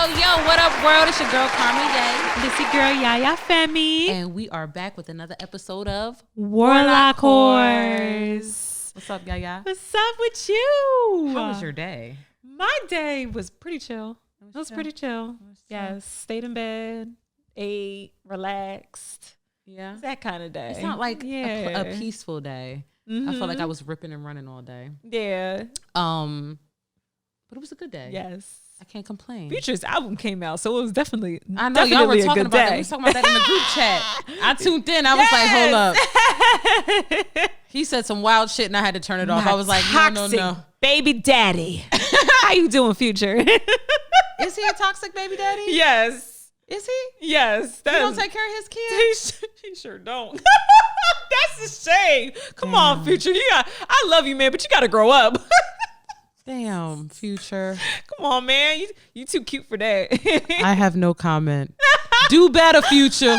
What up, world? It's your girl, Karmic. This your girl, Yaya Femi. And we are back with another episode of Warlock Whores. What's up, Yaya? What's up with you? How was your day? My day was pretty chill. It was pretty chill. Yes, stayed in bed, ate, relaxed. Yeah. It's that kind of day. It's not like a peaceful day. Mm-hmm. I felt like I was ripping and running all day. Yeah. But it was a good day. Yes. I can't complain. Future's album came out, so it was definitely. I know y'all were talking about day. that. We was talking about that in the group chat. I tuned in. I was like, hold up. He said some wild shit, and I had to turn it off. I was like, no. Baby daddy. How you doing, Future? Is he a toxic baby daddy? Yes. Is he? Yes. He don't take care of his kids? He sure don't. That's a shame. Come on, Future. I love you, man, but you got to grow up. Damn, Future. Come on, man. You too cute for that. I have no comment. Do better, Future.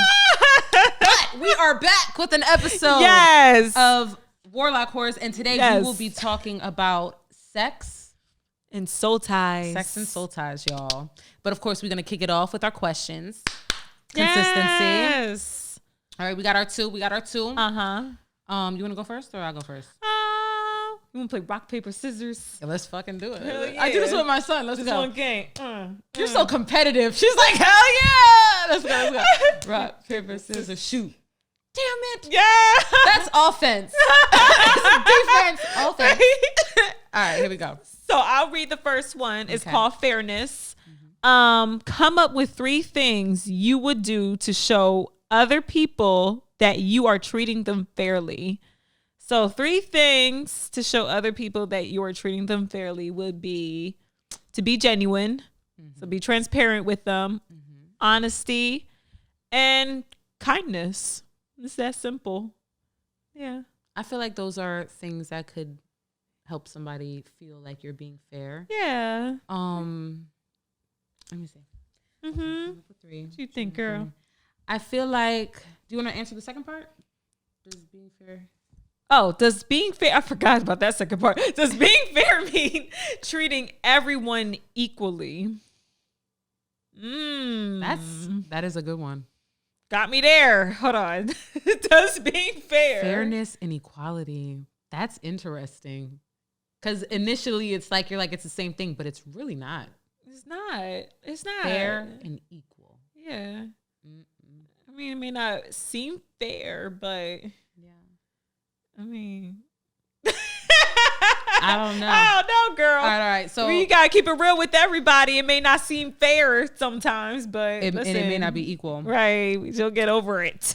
But we are back with an episode of Warlock Whores, and today we will be talking about sex and soul ties. Sex and soul ties, y'all. But of course, we're gonna kick it off with our questions. Consistency. Yes. All right, we got our two. Uh-huh. You wanna go first or I'll go first? You want to play rock, paper, scissors? Yeah, let's fucking do it. Yeah. I do this with my son. Let's go. One game. You're so competitive. She's like, hell yeah. Let's go. Rock, paper, scissors, shoot. Damn it. Yeah. That's offense. Defense, offense. All right, here we go. So I'll read the first one. It's called Fairness. Come up with 3 things you would do to show other people that you are treating them fairly. So 3 things to show other people that you are treating them fairly would be to be genuine, so be transparent with them, honesty, and kindness. It's that simple. Yeah. I feel like those are things that could help somebody feel like you're being fair. Yeah. Let me see. What do you think, girl? I feel like, do you want to answer the second part? Does being fair... Oh, does being fair, I forgot about that second part. Does being fair mean treating everyone equally? That is a good one. Got me there. Hold on. Does being fair. Fairness and equality. That's interesting. Because initially it's like, you're like, it's the same thing, but it's really not. It's not. Fair and equal. Yeah. I mean, it may not seem fair, but... I mean, I don't know. I don't know, girl. All right. So you gotta keep it real with everybody. It may not seem fair sometimes, but and it may not be equal. Right. You'll get over it.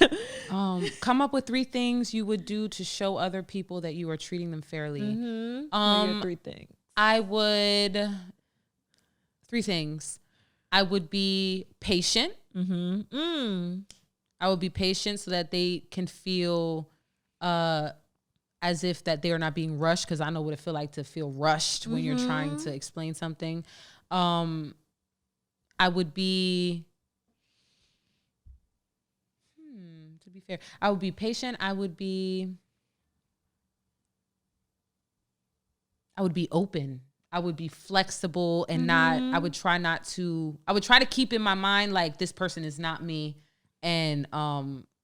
Come up with 3 things you would do to show other people that you are treating them fairly. 3 things. I would 3 things. I would be patient. I would be patient so that they can feel as if that they are not being rushed, because I know what it feel like to feel rushed when you're trying to explain something. I would be, to be fair, I would be patient. I would be open. I would be flexible and I would try to keep in my mind, like, this person is not me, and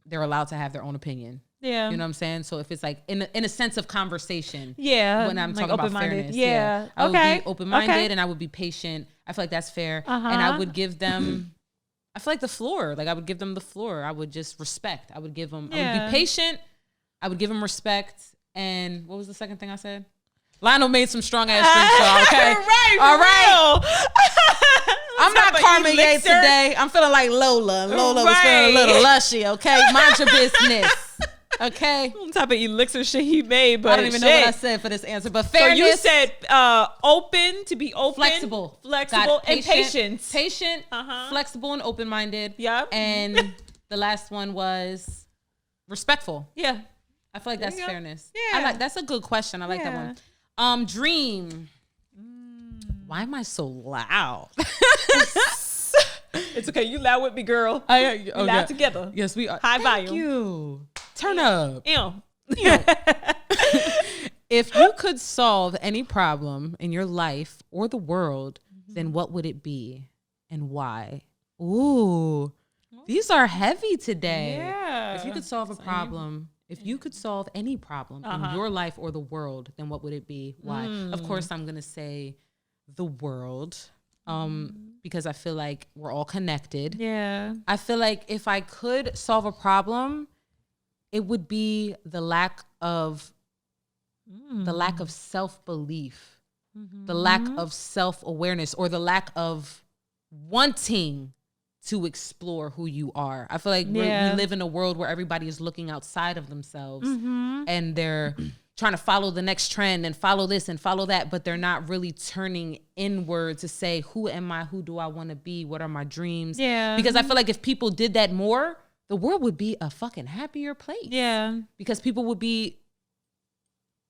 they're allowed to have their own opinion. Yeah. You know what I'm saying? So if it's like in a sense of conversation. Yeah. When I'm talking about fairness. Yeah. I would be open-minded and I would be patient. I feel like that's fair. And I would give them, I feel like the floor. Like, I would give them the floor. I would just respect. I would give them, I would be patient. I would give them respect. And what was the second thing I said? Lionel made some strong ass drinks, y'all, okay? All right. I'm not Carmen Yates today. I'm feeling like Lola. And Lola was feeling a little lushy, okay? Mind your business. Okay. What type of elixir shit he made, but I don't even know what I said for this answer, but fairness. So you said open, to be open, flexible, and patient. Patient, flexible, and open-minded. Yeah. And the last one was respectful. Yeah. I feel like that's fairness. Yeah. That's a good question. I like that one. Dream. Why am I so loud? It's okay. You loud with me, girl. We loud together. Yes, we are. High volume. Thank you. Turn up. Ew. If you could solve any problem in your life or the world, then what would it be? and why? Ooh, these are heavy today. Yeah. If you could solve a problem, if you could solve any problem in your life or the world, then what would it be? Why? Of course, I'm going to say the world, because I feel like we're all connected. Yeah. I feel like if I could solve a problem, it would be the lack of self-belief, the lack of self-awareness, or the lack of wanting to explore who you are. I feel like we live in a world where everybody is looking outside of themselves and they're trying to follow the next trend and follow this and follow that, but they're not really turning inward to say, who am I? Who do I want to be? What are my dreams? Yeah. Because I feel like if people did that more, the world would be a fucking happier place. Yeah. Because people would be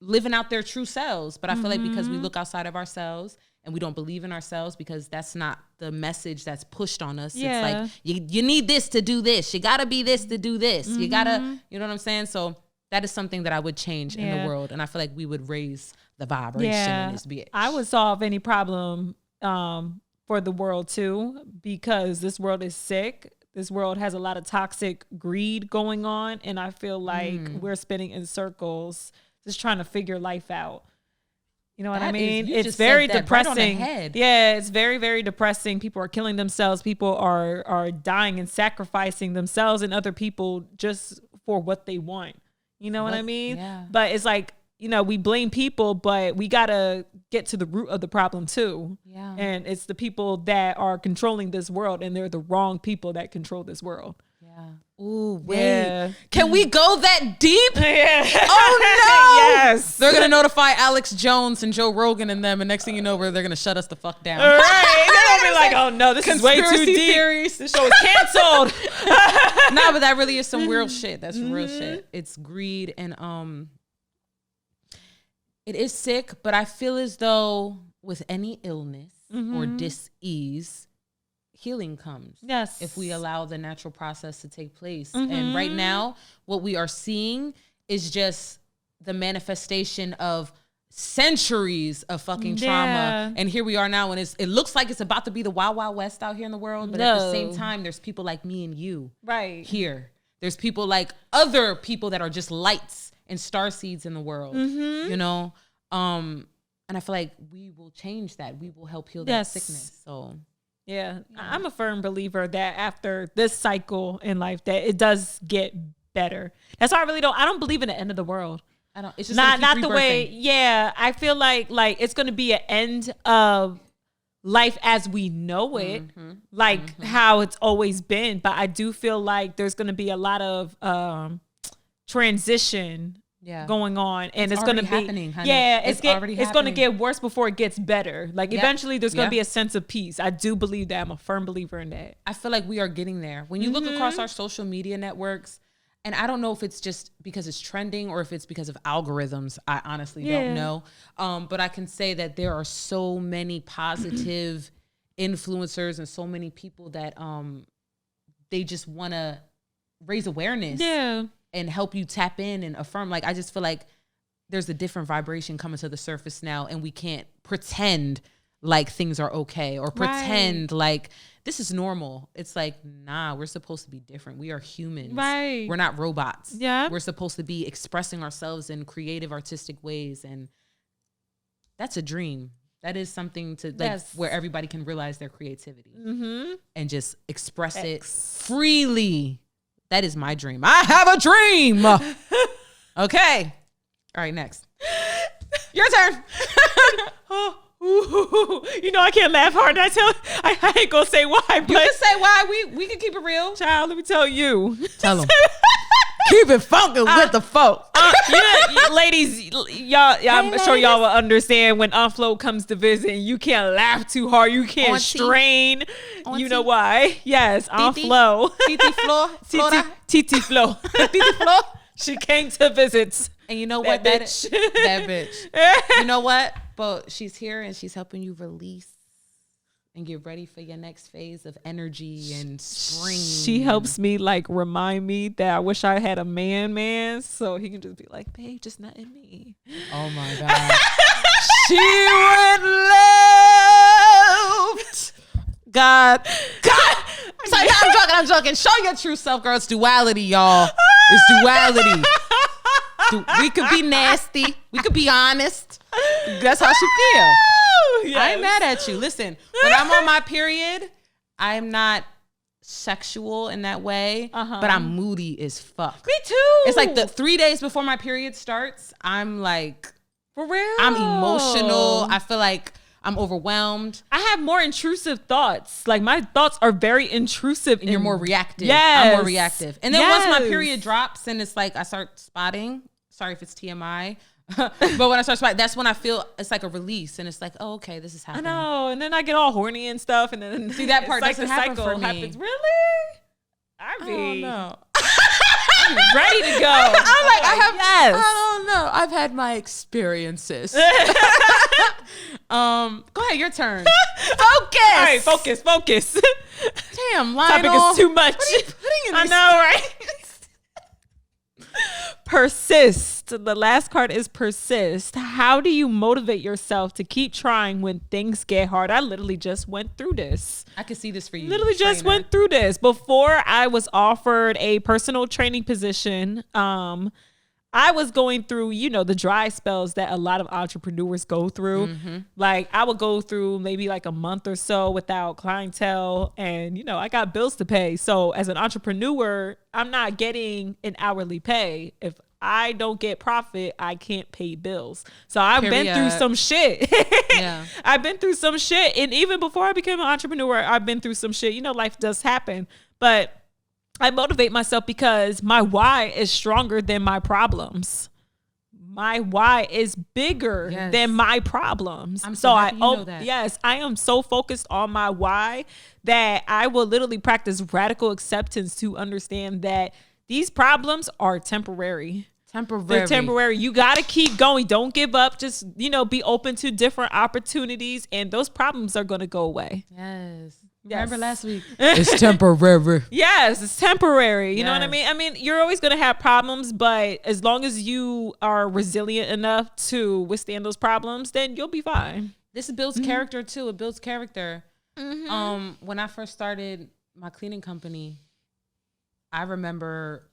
living out their true selves. But I feel like because we look outside of ourselves and we don't believe in ourselves, because that's not the message that's pushed on us. Yeah. It's like, you need this to do this. You got to be this to do this. You got to, you know what I'm saying? So that is something that I would change in the world. And I feel like we would raise the vibration in this bitch. I would solve any problem for the world too, because this world is sick. This world has a lot of toxic greed going on. And I feel like we're spinning in circles just trying to figure life out. You know what I mean? It's very depressing. Right, yeah, it's very, very depressing. People are killing themselves. People are dying and sacrificing themselves and other people just for what they want. You know what I mean? Yeah. But it's like, we blame people, but we got to get to the root of the problem too. Yeah. And it's the people that are controlling this world, and they're the wrong people that control this world. Yeah. Ooh, wait. Yeah. Can we go that deep? Yeah. Oh, no. Yes. They're going to notify Alex Jones and Joe Rogan and them, and next thing you know, they're going to shut us the fuck down. All right. They're going to be like, oh, no, this is way too deep. Theories. This show is canceled. Nah, but that really is some real shit. That's real shit. It's greed, and it is sick, but I feel as though with any illness or dis-ease, healing comes. Yes. If we allow the natural process to take place. And right now, what we are seeing is just the manifestation of centuries of fucking trauma. And here we are now, and it looks like it's about to be the Wild Wild West out here in the world. But at the same time, there's people like me and you here. There's people like other people that are just lights and star seeds in the world, you know? And I feel like we will change that. We will help heal that sickness. So yeah, I'm a firm believer that after this cycle in life, that it does get better. That's why I don't believe in the end of the world. I don't. It's just not the way. Yeah, I feel like it's going to be an end of life as we know it, how it's always been. But I do feel like there's going to be a lot of transition going on, and it's going to be happening, honey. Yeah, it's already happening. It's going to get worse before it gets better. Like eventually there's going to be a sense of peace. I do believe that. I'm a firm believer in that. I feel like we are getting there. When you look across our social media networks, and I don't know if it's just because it's trending or if it's because of algorithms. I honestly don't know. But I can say that there are so many positive influencers and so many people that they just want to raise awareness. Yeah. And help you tap in and affirm. Like, I just feel like there's a different vibration coming to the surface now, and we can't pretend like things are okay or pretend like this is normal. It's like, nah, we're supposed to be different. We are humans. Right. We're not robots. Yeah. We're supposed to be expressing ourselves in creative, artistic ways. And that's a dream. That is something to where everybody can realize their creativity and just express it freely. That is my dream. I have a dream. Okay. All right, next. Your turn. I can't laugh hard. I ain't gonna say why. But you can say why. We can keep it real. Child, let me tell you. Tell them. Keep it funky with the folks. Ladies, y'all, I'm sure y'all will understand when Aunt Flo comes to visit. You can't laugh too hard. You can't strain. You know why? Yes, Aunt Flo. Titi Flo. Titi Flo. Titi Flo. She came to visit. And you know what? That bitch. You know what? But she's here and she's helping you release and get ready for your next phase of energy and spring. She helps me remind me that I wish I had a man, so he can just be like, babe, just not in me. Oh my God. She went left. God. Sorry, I'm joking. Show your true self, girl. It's duality, y'all. It's duality. We could be nasty. We could be honest. That's how she feel. Yes. I ain't mad at you. Listen, when I'm on my period, I'm not sexual in that way, but I'm moody as fuck. Me too. It's like the 3 days before my period starts, I'm like, for real. I'm emotional. I feel like I'm overwhelmed. I have more intrusive thoughts. Like my thoughts are very intrusive. And you're more reactive. Yes. I'm more reactive. And then once my period drops and it's like I start spotting, sorry if it's TMI, but when I start spotting, that's when I feel it's like a release and it's like, oh, okay, this is happening. I know. And then I get all horny and stuff. And then see that part doesn't happen for me. Happens. Really? I don't know. I'm ready to go. I'm like, I don't know. I've had my experiences. Go ahead, your turn. Focus. All right, focus. Damn, Lionel. Topic is too much. What are you putting in I know, right? Persist. The last card is persist. How do you motivate yourself to keep trying when things get hard? I literally just went through this. I could see this for you. Literally just went through this. Before I was offered a personal training position, I was going through, the dry spells that a lot of entrepreneurs go through. Mm-hmm. Like I would go through maybe like a month or so without clientele and, I got bills to pay. So as an entrepreneur, I'm not getting an hourly pay. If I don't get profit, I can't pay bills. So I've been through some shit. Yeah. I've been through some shit. And even before I became an entrepreneur, I've been through some shit. Life does happen. But I motivate myself because my why is stronger than my problems. My why is bigger than my problems. I'm so happy you know that. Yes, I am so focused on my why that I will literally practice radical acceptance to understand that these problems are temporary. They're temporary. You got to keep going. Don't give up. Just, be open to different opportunities and those problems are going to go away. Yes. Remember last week? It's temporary. Yes, it's temporary. You know what I mean? I mean, you're always going to have problems, but as long as you are resilient enough to withstand those problems, then you'll be fine. This builds character too. It builds character. Mm-hmm. When I first started my cleaning company, I remember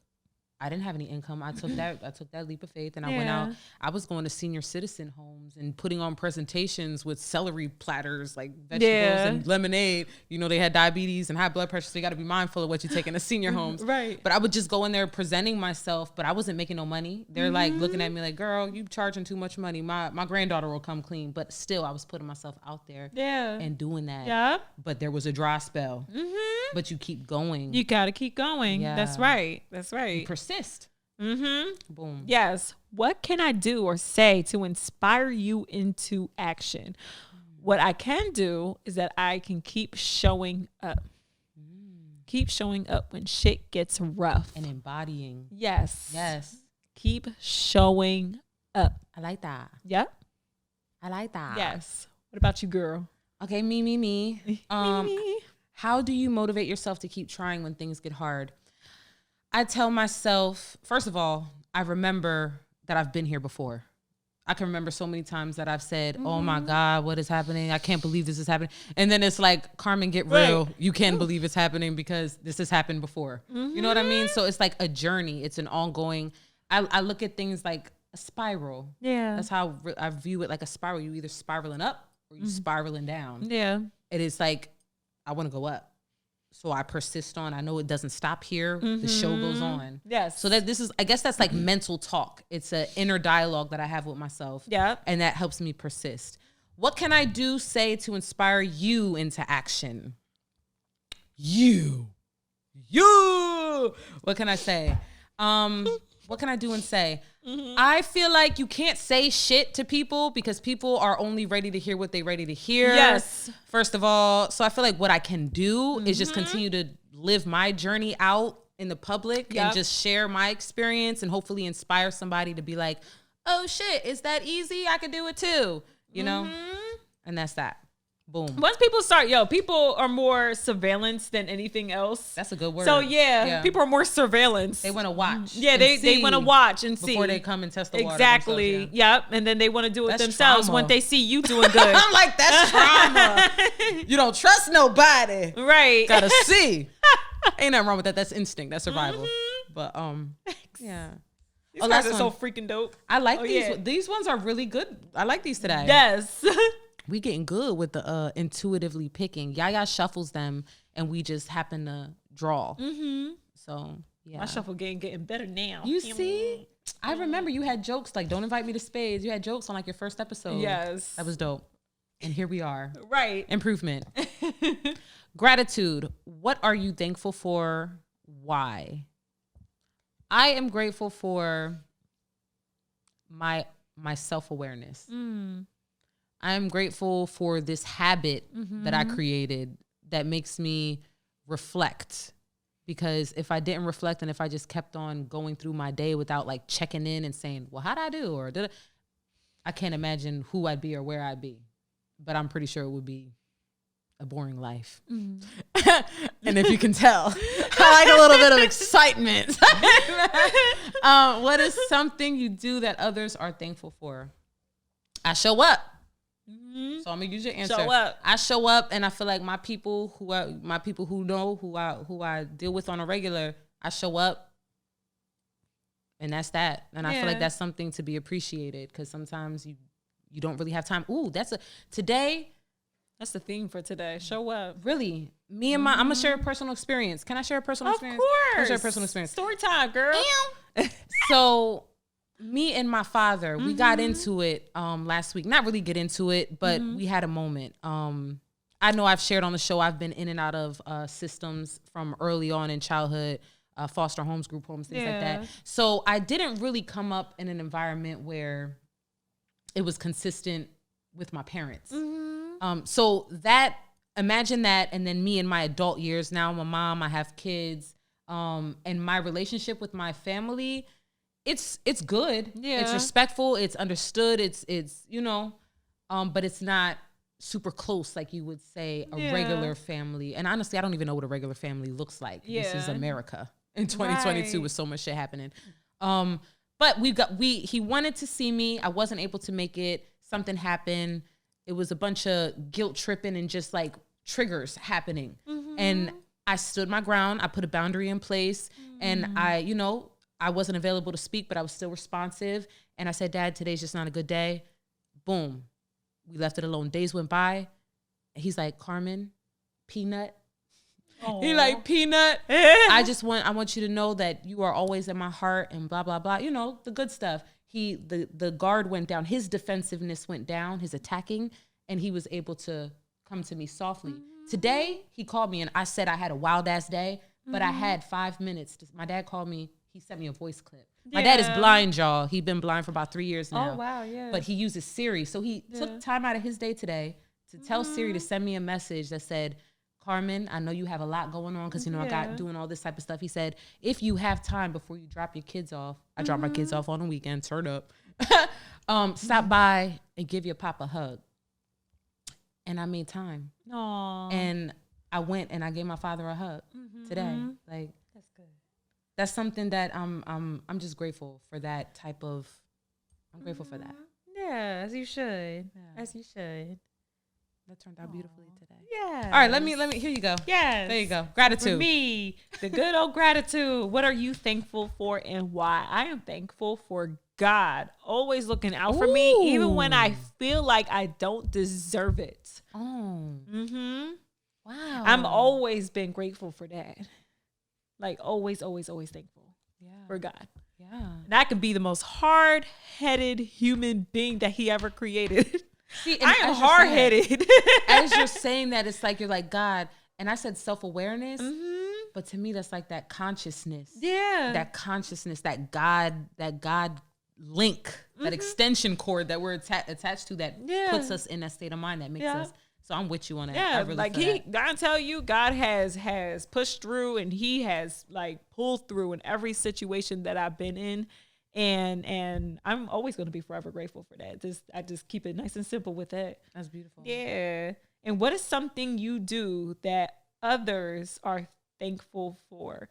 I didn't have any income. I took that leap of faith and I went out. I was going to senior citizen homes and putting on presentations with celery platters, like vegetables and lemonade. They had diabetes and high blood pressure, so you got to be mindful of what you take in the senior homes. Right. But I would just go in there presenting myself, but I wasn't making no money. They're like looking at me like, girl, you charging too much money. My granddaughter will come clean. But still, I was putting myself out there and doing that. Yeah. But there was a dry spell. Mm-hmm. But you keep going. You got to keep going. Yeah. That's right. You persist. Mm-hmm. Boom. Yes. What can I do or say to inspire you into action? What I can do is that I can keep showing up. Keep showing up when shit gets rough. And embodying. Yes. Yes. Keep showing up. I like that. Yep. I like that. Yes. What about you, girl? Okay, me. Me. How do you motivate yourself to keep trying when things get hard? I tell myself, first of all, I remember that I've been here before. I can remember so many times that I've said, oh my God, what is happening? I can't believe this is happening. And then it's like, Carmen, get real. You can't believe it's happening because this has happened before. You know what I mean? So it's like a journey. It's an ongoing, I look at things like a spiral. Yeah. That's how I view it, like a spiral. You either spiraling up or you spiraling down. Yeah. It is like, I want to go up. So I persist on. I know it doesn't stop here. The show goes on. Yes. So that I guess that's like mental talk. It's an inner dialogue that I have with myself. Yeah. And that helps me persist. What can I say to inspire you into action? You. What can I say? What can I do and say? I feel like you can't say shit to people because people are only ready to hear what they're ready to hear. Yes. First of all, so I feel like what I can do is just continue to live my journey out in the public and just share my experience and hopefully inspire somebody to be like, oh shit, is that easy? I can do it too. You know? And that's that. Boom. Once people start, people are more surveillance than anything else. That's a good word. So people are more surveillance. They want to watch. Yeah, they want to watch and see before they come and test the water. Exactly. Yep. And then they want to do it themselves when they see you doing good. I'm like, that's trauma. You don't trust nobody. Right. Gotta see. Ain't nothing wrong with that. That's instinct. That's survival. But yeah. These guys are so freaking dope. I like these. Yeah. These ones are really good. I like these today. Yes. We getting good with the intuitively picking. Yaya shuffles them, and we just happen to draw. Mm-hmm. So yeah, my shuffle getting better now. You see, I remember you had jokes like "Don't invite me to spades." You had jokes on like your first episode. Yes, that was dope. And here we are. Right, improvement. Gratitude. What are you thankful for? Why? I am grateful for my self-awareness. I'm grateful for this habit that I created that makes me reflect, because if I didn't reflect and if I just kept on going through my day without like checking in and saying, well, how'd I do? Or I can't imagine who I'd be or where I'd be, but I'm pretty sure it would be a boring life. And if you can tell, I like a little bit of excitement. What is something you do that others are thankful for? I show up. So I'm gonna use your answer. Show up. I show up, and I feel like my people who know who I deal with on a regular, I show up, and that's that. And I feel like that's something to be appreciated, because sometimes you don't really have time. Ooh, that's the theme for today. Show up. Really, me and I'm gonna share a personal experience. Can I share a personal experience? Of course. I'll share a personal experience. Story time, girl. So. Me and my father, we got into it last week. Not really get into it, but we had a moment. I know I've shared on the show, I've been in and out of systems from early on in childhood, foster homes, group homes, things like that. So I didn't really come up in an environment where it was consistent with my parents. So imagine that, and then me in my adult years, now I'm a mom, I have kids, and my relationship with my family, it's good. Yeah. It's respectful. It's understood. It's but it's not super close like you would say a regular family. And honestly, I don't even know what a regular family looks like. Yeah. This is America in 2022 with so much shit happening. But he wanted to see me. I wasn't able to make it. Something happened. It was a bunch of guilt tripping and just like triggers happening. And I stood my ground. I put a boundary in place, and I wasn't available to speak, but I was still responsive. And I said, Dad, today's just not a good day. Boom. We left it alone. Days went by. He's like, Carmen, Peanut. Aww. He like, Peanut. I want you to know that you are always in my heart and blah, blah, blah. The good stuff. The guard went down. His defensiveness went down, his attacking, and he was able to come to me softly. Today, he called me and I said I had a wild ass day, but I had 5 minutes. My dad called me. He sent me a voice clip. My dad is blind, y'all. He's been blind for about 3 years now. Oh, wow, yeah. But he uses Siri. So he took time out of his day today to tell Siri to send me a message that said, Carmen, I know you have a lot going on because, I got doing all this type of stuff. He said, if you have time before you drop your kids off, I drop my kids off on the weekend, turn up, stop by and give your pop a hug. And I made time. Aww. And I went and I gave my father a hug today. Like, that's good. That's something that I'm just grateful for that type of. I'm grateful for that. Yeah, as you should. Yeah. As you should. That turned out beautifully today. Yeah. All right, let me. Here you go. Yes. There you go. Gratitude. For me, the good old gratitude. What are you thankful for and why? I am thankful for God always looking out for me, even when I feel like I don't deserve it. Oh. Wow. I'm always been grateful for that. Like always thankful for God. Yeah. And I can be the most hard-headed human being that he ever created. See, I am hard-headed. As you're saying that, it's like you're like, God, and I said self-awareness, but to me that's like that consciousness. Yeah. That consciousness, that God link, that extension cord that we're attached to that puts us in that state of mind that makes us. So I'm with you on that. Yeah, I really like I tell you, God has pushed through and he has like pulled through in every situation that I've been in. And I'm always going to be forever grateful for that. I just keep it nice and simple with that. That's beautiful. Yeah. And what is something you do that others are thankful for?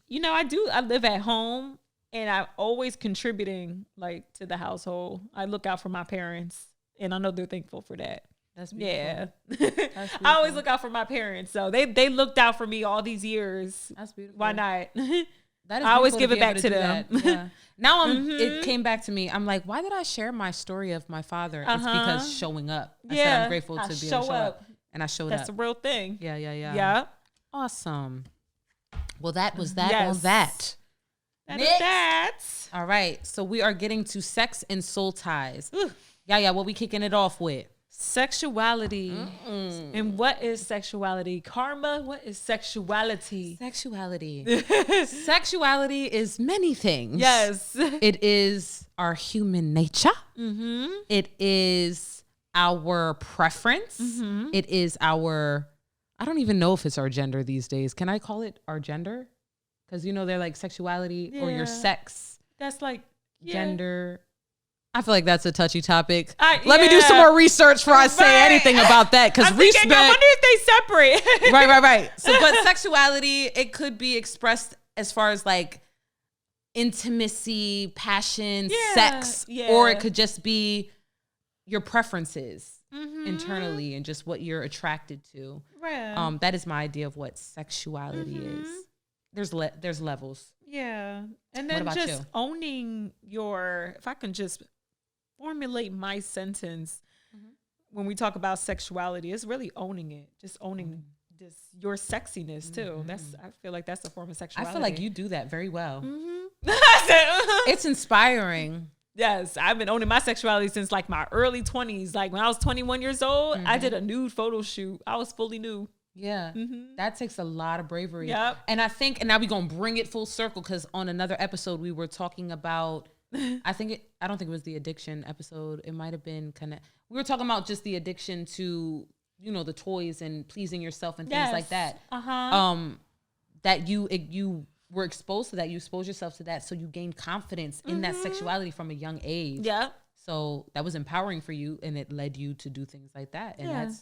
You know, I live at home and I'm always contributing like to the household. I look out for my parents and I know they're thankful for that. That's beautiful. Yeah. That's beautiful. I always look out for my parents. So they looked out for me all these years. That's beautiful. Why not? That is I always give it back to them. Yeah. Now it came back to me. I'm like, why did I share my story of my father? It's because showing up. I said I'm grateful to be able to show up. And I showed up. That's a real thing. Yeah. Yeah. Awesome. Well, that was that on that. That is that. All right. So we are getting to sex and soul ties. Yeah. What we kicking it off with? Sexuality. And what is sexuality? Karma, what is sexuality? Sexuality. Sexuality is many things. Yes. It is our human nature. It is our preference. It is our, I don't even know if it's our gender these days. Can I call it our gender? Because, you know, they're like sexuality or your sex. That's like gender. I feel like that's a touchy topic. Let me do some more research before I say anything about that. Because respect. I wonder if they separate. Right. So, but sexuality, it could be expressed as far as like intimacy, passion, sex, or it could just be your preferences internally and just what you're attracted to. Right. That is my idea of what sexuality is. There's levels. Yeah. And then just owning your, if I can just formulate my sentence when we talk about sexuality, it's really owning it. Just owning just your sexiness too. I feel like that's a form of sexuality. I feel like you do that very well. It's inspiring. Yes, I've been owning my sexuality since like my early 20s. Like when I was 21 years old, I did a nude photo shoot. I was fully nude. Yeah, that takes a lot of bravery. Yep. And I think, and now we're going to bring it full circle because on another episode, we were talking about, I don't think it was the addiction episode. It might have been we were talking about just the addiction to, you know, the toys and pleasing yourself and things like that. That you were exposed to that. You exposed yourself to that. So you gained confidence in that sexuality from a young age. Yeah. So that was empowering for you and it led you to do things like that. And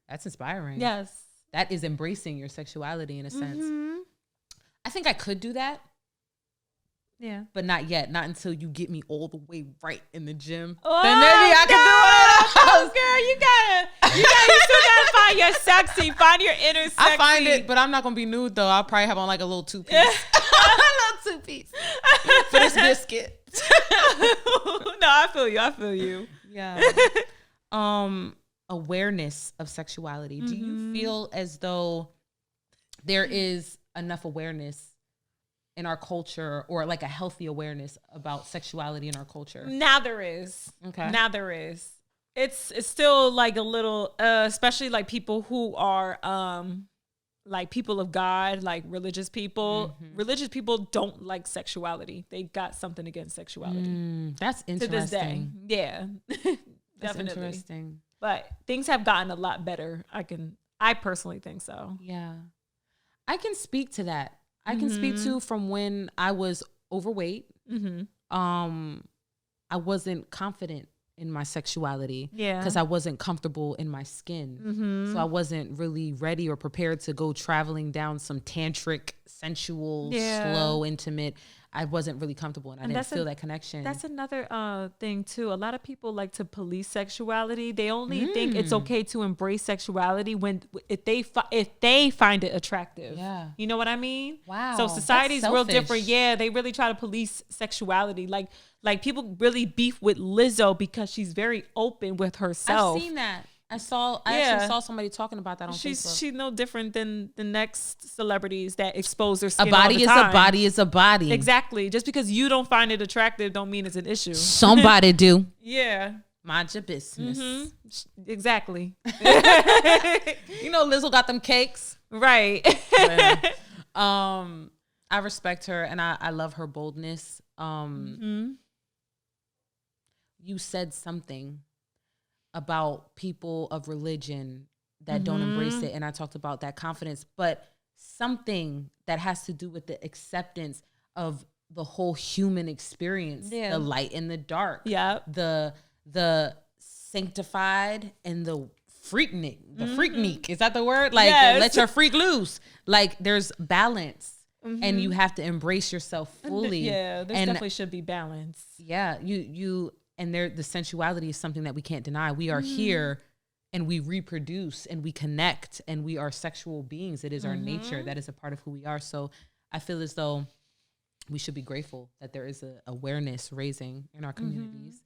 that's inspiring. Yes. That is embracing your sexuality in a sense. I think I could do that. Yeah. But not yet. Not until you get me all the way right in the gym. Oh, then maybe I can do it. Oh, girl, you still gotta find your sexy. Find your inner sexy. I find it, but I'm not going to be nude though. I'll probably have on like a little two-piece. A little two-piece. For this biscuit. No, I feel you. Yeah. Awareness of sexuality. Do you feel as though there is enough awareness in our culture or like a healthy awareness about sexuality in our culture? Now there is. Okay. Now there is. It's still like a little, especially like people who are like people of God, like religious people. Religious people don't like sexuality. They got something against sexuality. That's interesting. To this day. Yeah. That's Definitely. interesting. But things have gotten a lot better. I personally think so. Yeah. I can speak to that. I can speak to from when I was overweight. I wasn't confident in my sexuality because I wasn't comfortable in my skin. So I wasn't really ready or prepared to go traveling down some tantric, sensual, slow, intimate. I wasn't really comfortable and I didn't feel that connection. That's another thing too. A lot of people like to police sexuality. They only think it's okay to embrace sexuality if they find it attractive. Yeah. You know what I mean? Wow. So society's real different. Yeah, they really try to police sexuality. Like people really beef with Lizzo because she's very open with herself. I've seen that. I actually saw somebody talking about that on Facebook. She's no different than the next celebrities that expose their skin. A body all the is time. a body is a body. Exactly. Just because you don't find it attractive don't mean it's an issue. Somebody do. Yeah. Mind your business. Exactly. You know Lizzo got them cakes. Right. I respect her and I love her boldness. You said something about people of religion that don't embrace it. And I talked about that confidence, but something that has to do with the acceptance of the whole human experience, the light and the dark, the sanctified and the freaknik. Is that the word? Like, let your freak loose. Like, there's balance. And you have to embrace yourself fully. Yeah, there definitely should be balance. Yeah, and the sensuality is something that we can't deny. We are here and we reproduce and we connect and we are sexual beings. It is our nature. That is a part of who we are. So I feel as though we should be grateful that there is a awareness raising in our communities.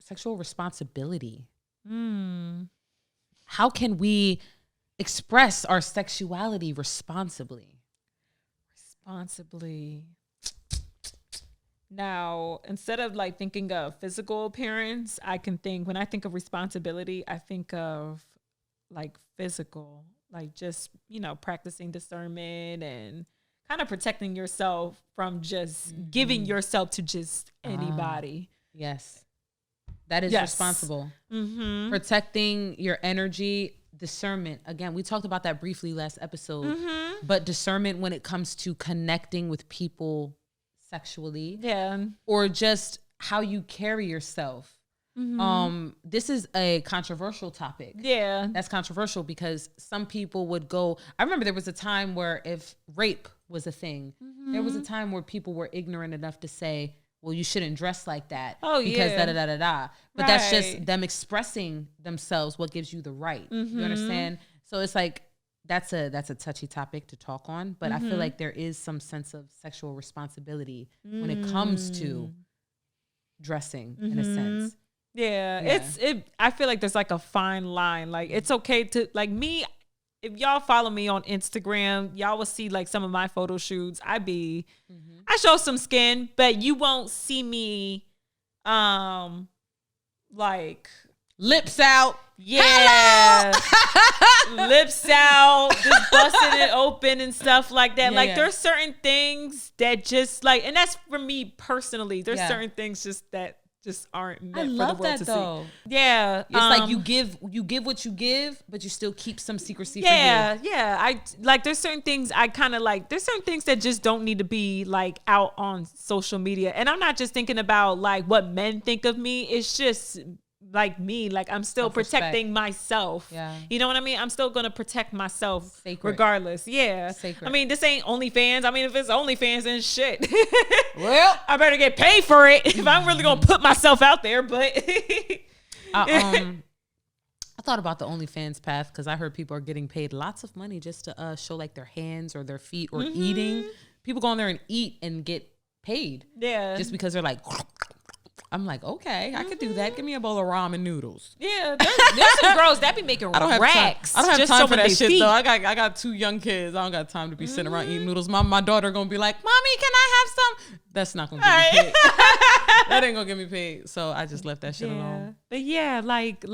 Sexual responsibility. How can we express our sexuality responsibly? Now, instead of like thinking of physical appearance, when I think of responsibility, I think of like physical, like just, practicing discernment and kind of protecting yourself from just giving yourself to just anybody. Yes. That is responsible. Protecting your energy. Discernment. Again, we talked about that briefly last episode, but discernment when it comes to connecting with people sexually, or just how you carry yourself. This is a controversial topic. Yeah, that's controversial because some people would go. I remember there was a time where if rape was a thing, there was a time where people were ignorant enough to say, well, you shouldn't dress like that because da-da-da-da-da. But that's just them expressing themselves, what gives you the right. You understand? So it's like, that's a touchy topic to talk on. But I feel like there is some sense of sexual responsibility when it comes to dressing in a sense. Yeah. I feel like there's like a fine line. Like, it's okay to, like me, if y'all follow me on Instagram, y'all will see like some of my photo shoots. I show some skin, but you won't see me like lips out. Yeah. Lips out, just busting it open and stuff like that. There's certain things that just like, and that's for me personally. There's certain things that just aren't meant for the world to see. Yeah. It's like you give what you give, but you still keep some secrecy for you. Yeah. I like, there's certain things I kind of like, there's certain things that just don't need to be like out on social media. And I'm not just thinking about like what men think of me. It's just like me, like I'm still protecting myself. Yeah. You know what I mean? I'm still going to protect myself regardless. Yeah. Sacred. I mean, this ain't OnlyFans. I mean, if it's OnlyFans, then shit. Well, I better get paid for it if I'm really going to put myself out there. But I thought about the OnlyFans path because I heard people are getting paid lots of money just to show like their hands or their feet or eating. People go on there and eat and get paid. Yeah. Just because they're like... I'm like, okay, I could do that. Give me a bowl of ramen noodles. Yeah, there's some girls that be making racks. I don't have time for that shit though. I got 2 young kids. I don't got time to be sitting around eating noodles. My daughter gonna be like, Mommy, can I have some? That's not gonna get me paid. That ain't gonna get me paid. So I just left that shit alone. But yeah, like,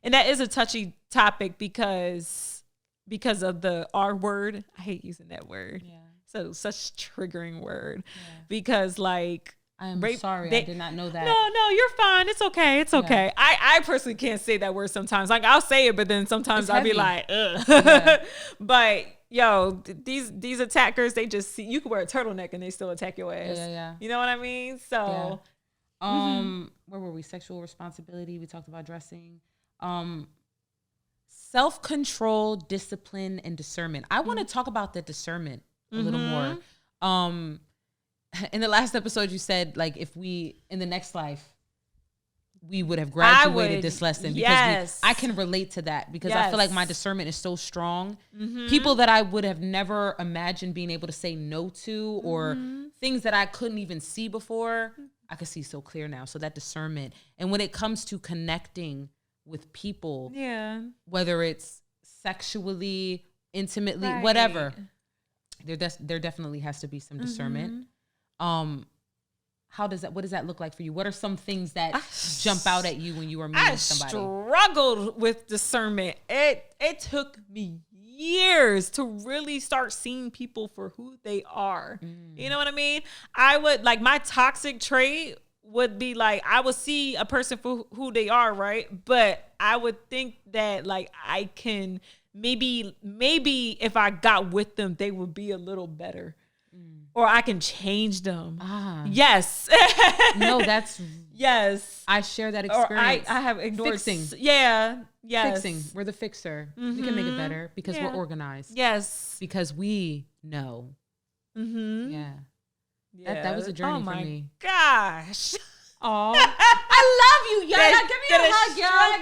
and that is a touchy topic because of the R word. I hate using that word. Yeah. So such triggering word because like. I'm sorry, I did not know that. No, you're fine. It's okay. It's okay. I personally can't say that word sometimes. Like I'll say it, but then sometimes I'll be like, ugh. Yeah. But yo, these attackers, they just see you can wear a turtleneck and they still attack your ass. Yeah. You know what I mean? So, where were we? Sexual responsibility. We talked about dressing. Self-control, discipline, and discernment. I want to talk about the discernment a little more. In the last episode, you said like if we in the next life we would have graduated this lesson because I can relate to that because I feel like my discernment is so strong. People that I would have never imagined being able to say no to or things that I couldn't even see before, I could see so clear now. So that discernment, and when it comes to connecting with people, whether it's sexually, intimately, whatever, there definitely has to be some discernment. What does that look like for you? What are some things that jump out at you when you are meeting somebody? I struggled with discernment. It took me years to really start seeing people for who they are. You know what I mean? I would like my toxic trait would be like I would see a person for who they are, right? But I would think that like I can maybe if I got with them, they would be a little better. or I can change them. Yes. No, that's yes. I share that experience. Or I have ignored fixing. Yeah. Yes. Fixing. We're the fixer. We can make it better because we're organized. Yes. Because we know. Yeah. That was a journey for me. Gosh. Oh, I love you, Yaya. Give me a hug,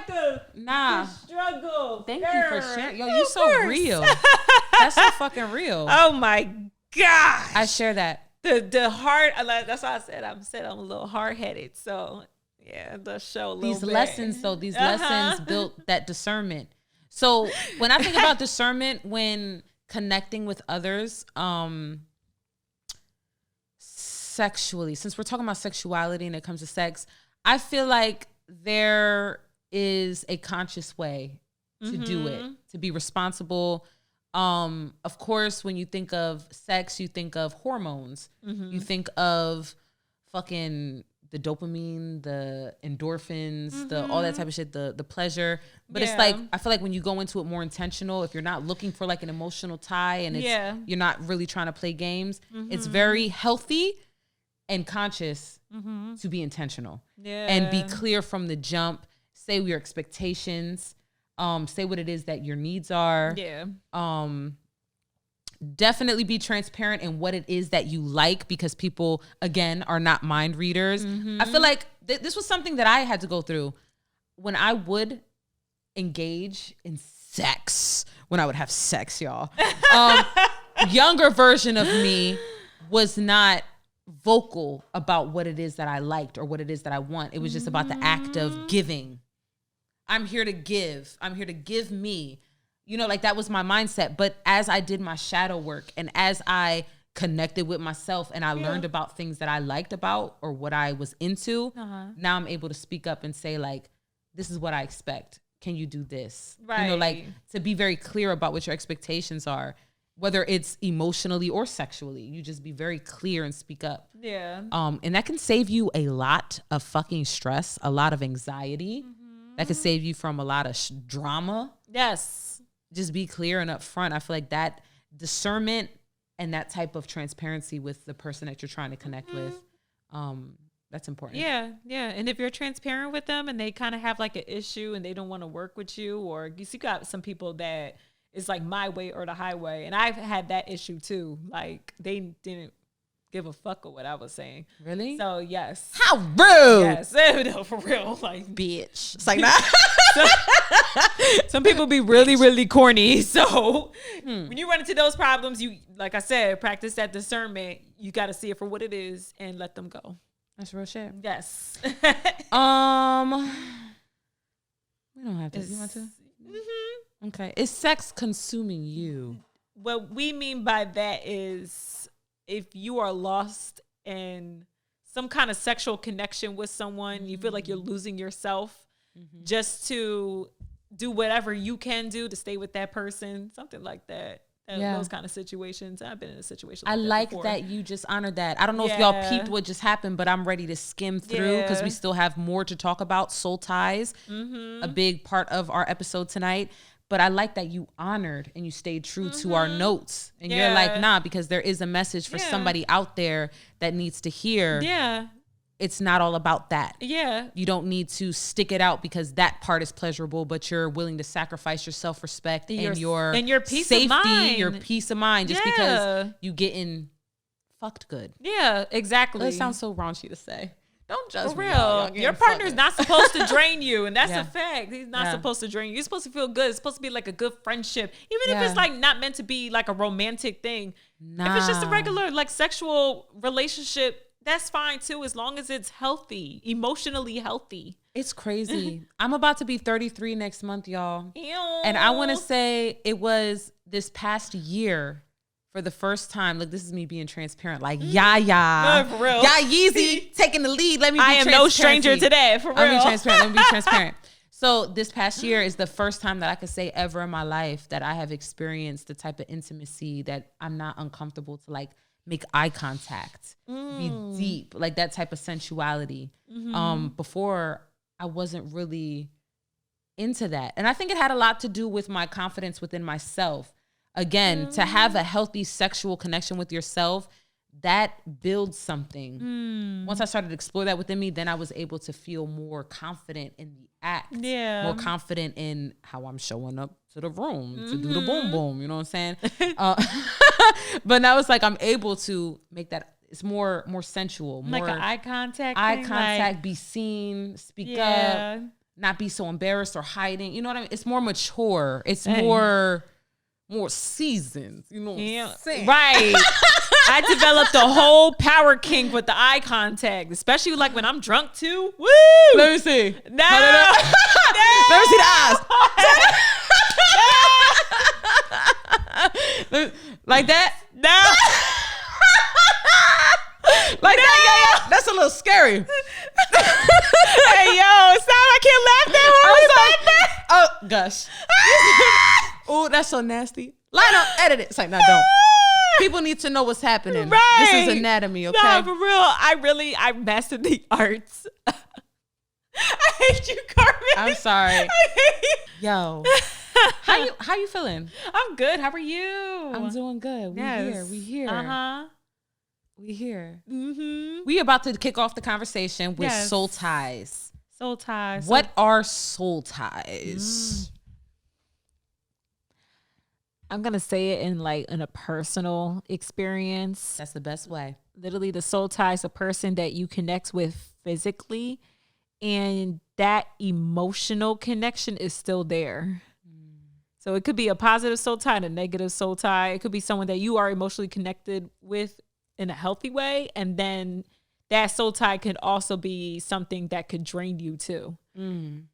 Yaya. Nah. Struggle. Thank you for sharing. Yo, you so real. That's so fucking real. Oh my gosh. I share that. The hard. That's why I said I'm a little hard headed. So yeah, the show a little these bit. Lessons. So these lessons built that discernment. So when I think about discernment, when connecting with others, sexually, since we're talking about sexuality and it comes to sex, I feel like there is a conscious way to do it, to be responsible. Of course, when you think of sex, you think of hormones. You think of fucking the dopamine, the endorphins, the all that type of shit, the pleasure. But it's like, I feel like when you go into it more intentional, if you're not looking for like an emotional tie and it's, you're not really trying to play games, it's very healthy and conscious to be intentional and be clear from the jump. Say your expectations. Say what it is that your needs are. Definitely be transparent in what it is that you like, because people, again, are not mind readers. I feel like this was something that I had to go through when I would engage in sex, when I would have sex, y'all. Younger version of me was not vocal about what it is that I liked or what it is that I want. It was just about the act of giving. I'm here to give. I'm here to give me. You know, like that was my mindset. But as I did my shadow work and as I connected with myself and I learned about things that I liked about or what I was into, now I'm able to speak up and say, like, this is what I expect. Can you do this? Right. You know, like to be very clear about what your expectations are, whether it's emotionally or sexually. You just be very clear and speak up. Yeah. And that can save you a lot of fucking stress, a lot of anxiety. That could save you from a lot of drama. Yes. Just be clear and upfront. I feel like that discernment and that type of transparency with the person that you're trying to connect with, that's important. Yeah, yeah. And if you're transparent with them and they kind of have like an issue and they don't want to work with you, or you see, got some people that it's like my way or the highway. And I've had that issue too. Like they didn't give a fuck of what I was saying. Really? So yes. How rude. Yes. No, for real. Like bitch. It's like that. Some people be really, really corny. So when you run into those problems, you, like I said, practice that discernment. You got to see it for what it is and let them go. That's real shit. Yes. We don't have to. You want to? Okay. Is sex consuming you? What we mean by that is if you are lost in some kind of sexual connection with someone, you feel like you're losing yourself just to do whatever you can do to stay with that person, something like that. Those kind of situations. I've been in a situation like that like before. That you just honored that. I don't know if y'all peeped what just happened, but I'm ready to skim through because we still have more to talk about. Soul ties, a big part of our episode tonight. But I like that you honored and you stayed true to our notes. And you're like, nah, because there is a message for somebody out there that needs to hear. Yeah. It's not all about that. Yeah. You don't need to stick it out because that part is pleasurable, but you're willing to sacrifice your self-respect and your peace safety, of mind. Your peace of mind, just because you getting fucked good. Yeah, exactly. That sounds so raunchy to say. Don't judge me. For real. Your partner's not supposed to drain you, and that's a fact. He's not supposed to drain you. You're supposed to feel good. It's supposed to be like a good friendship. Even if it's like not meant to be like a romantic thing. If it's just a regular like sexual relationship, that's fine too, as long as it's healthy, emotionally healthy. It's crazy. I'm about to be 33 next month, y'all. Ew. And I want to say it was this past year for the first time. Look, this is me being transparent. Like, Yaya. For real. Yeezy taking the lead. Let me be transparent. I am no stranger to that, for real. Let me be transparent. Let me be transparent. So this past year is the first time that I could say ever in my life that I have experienced the type of intimacy that I'm not uncomfortable to like make eye contact, be deep, like that type of sensuality. Before I wasn't really into that. And I think it had a lot to do with my confidence within myself. Again, to have a healthy sexual connection with yourself, that builds something. Once I started to explore that within me, then I was able to feel more confident in the act. Yeah. More confident in how I'm showing up to the room to do the boom boom. You know what I'm saying? But now it's like I'm able to make that. It's more sensual. More like an eye contact. Eye contact, like, be seen, speak up, not be so embarrassed or hiding. You know what I mean? It's more mature. It's more seasoned. You know what I'm saying? Right. I developed a whole power kink with the eye contact, especially like when I'm drunk too. Woo! Let me see. No. Let me see the eyes. Like that? No. Like that? Yeah. That's a little scary. Hey, yo, stop. I can't laugh that hard. Oh, gosh. Oh, that's so nasty. Line up, edit it. It's like, no, don't. People need to know what's happening. Right. This is anatomy, okay? No, for real. I mastered the arts. I hate you, Karmic. I'm sorry. I hate you. Yo. How you feeling? I'm good. How are you? I'm doing good. We here. Uh-huh. We here. Mm-hmm. We about to kick off the conversation with soul ties. Soul ties. What are soul ties? I'm going to say it in a personal experience. That's the best way. Literally, the soul tie is a person that you connect with physically, and that emotional connection is still there. So it could be a positive soul tie and a negative soul tie. It could be someone that you are emotionally connected with in a healthy way, and then that soul tie could also be something that could drain you too. And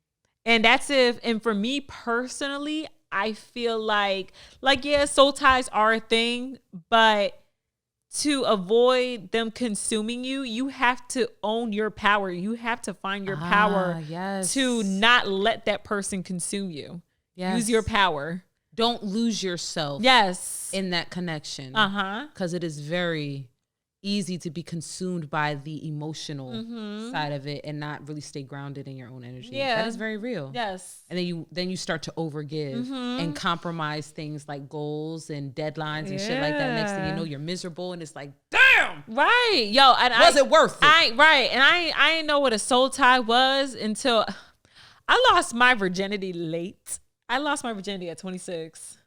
and for me personally, I feel like yeah, soul ties are a thing, but to avoid them consuming you, you have to own your power. You have to find your power to not let that person consume you. Use your power. Don't lose yourself in that connection. Because it is very easy to be consumed by the emotional side of it and not really stay grounded in your own energy. That is very real. Yes. And then you start to overgive and compromise things like goals and deadlines and shit like that. Next thing you know, you're miserable and it's like, damn. Right. Yo, and was it worth it? And I didn't know what a soul tie was until I lost my virginity late. I lost my virginity at 26.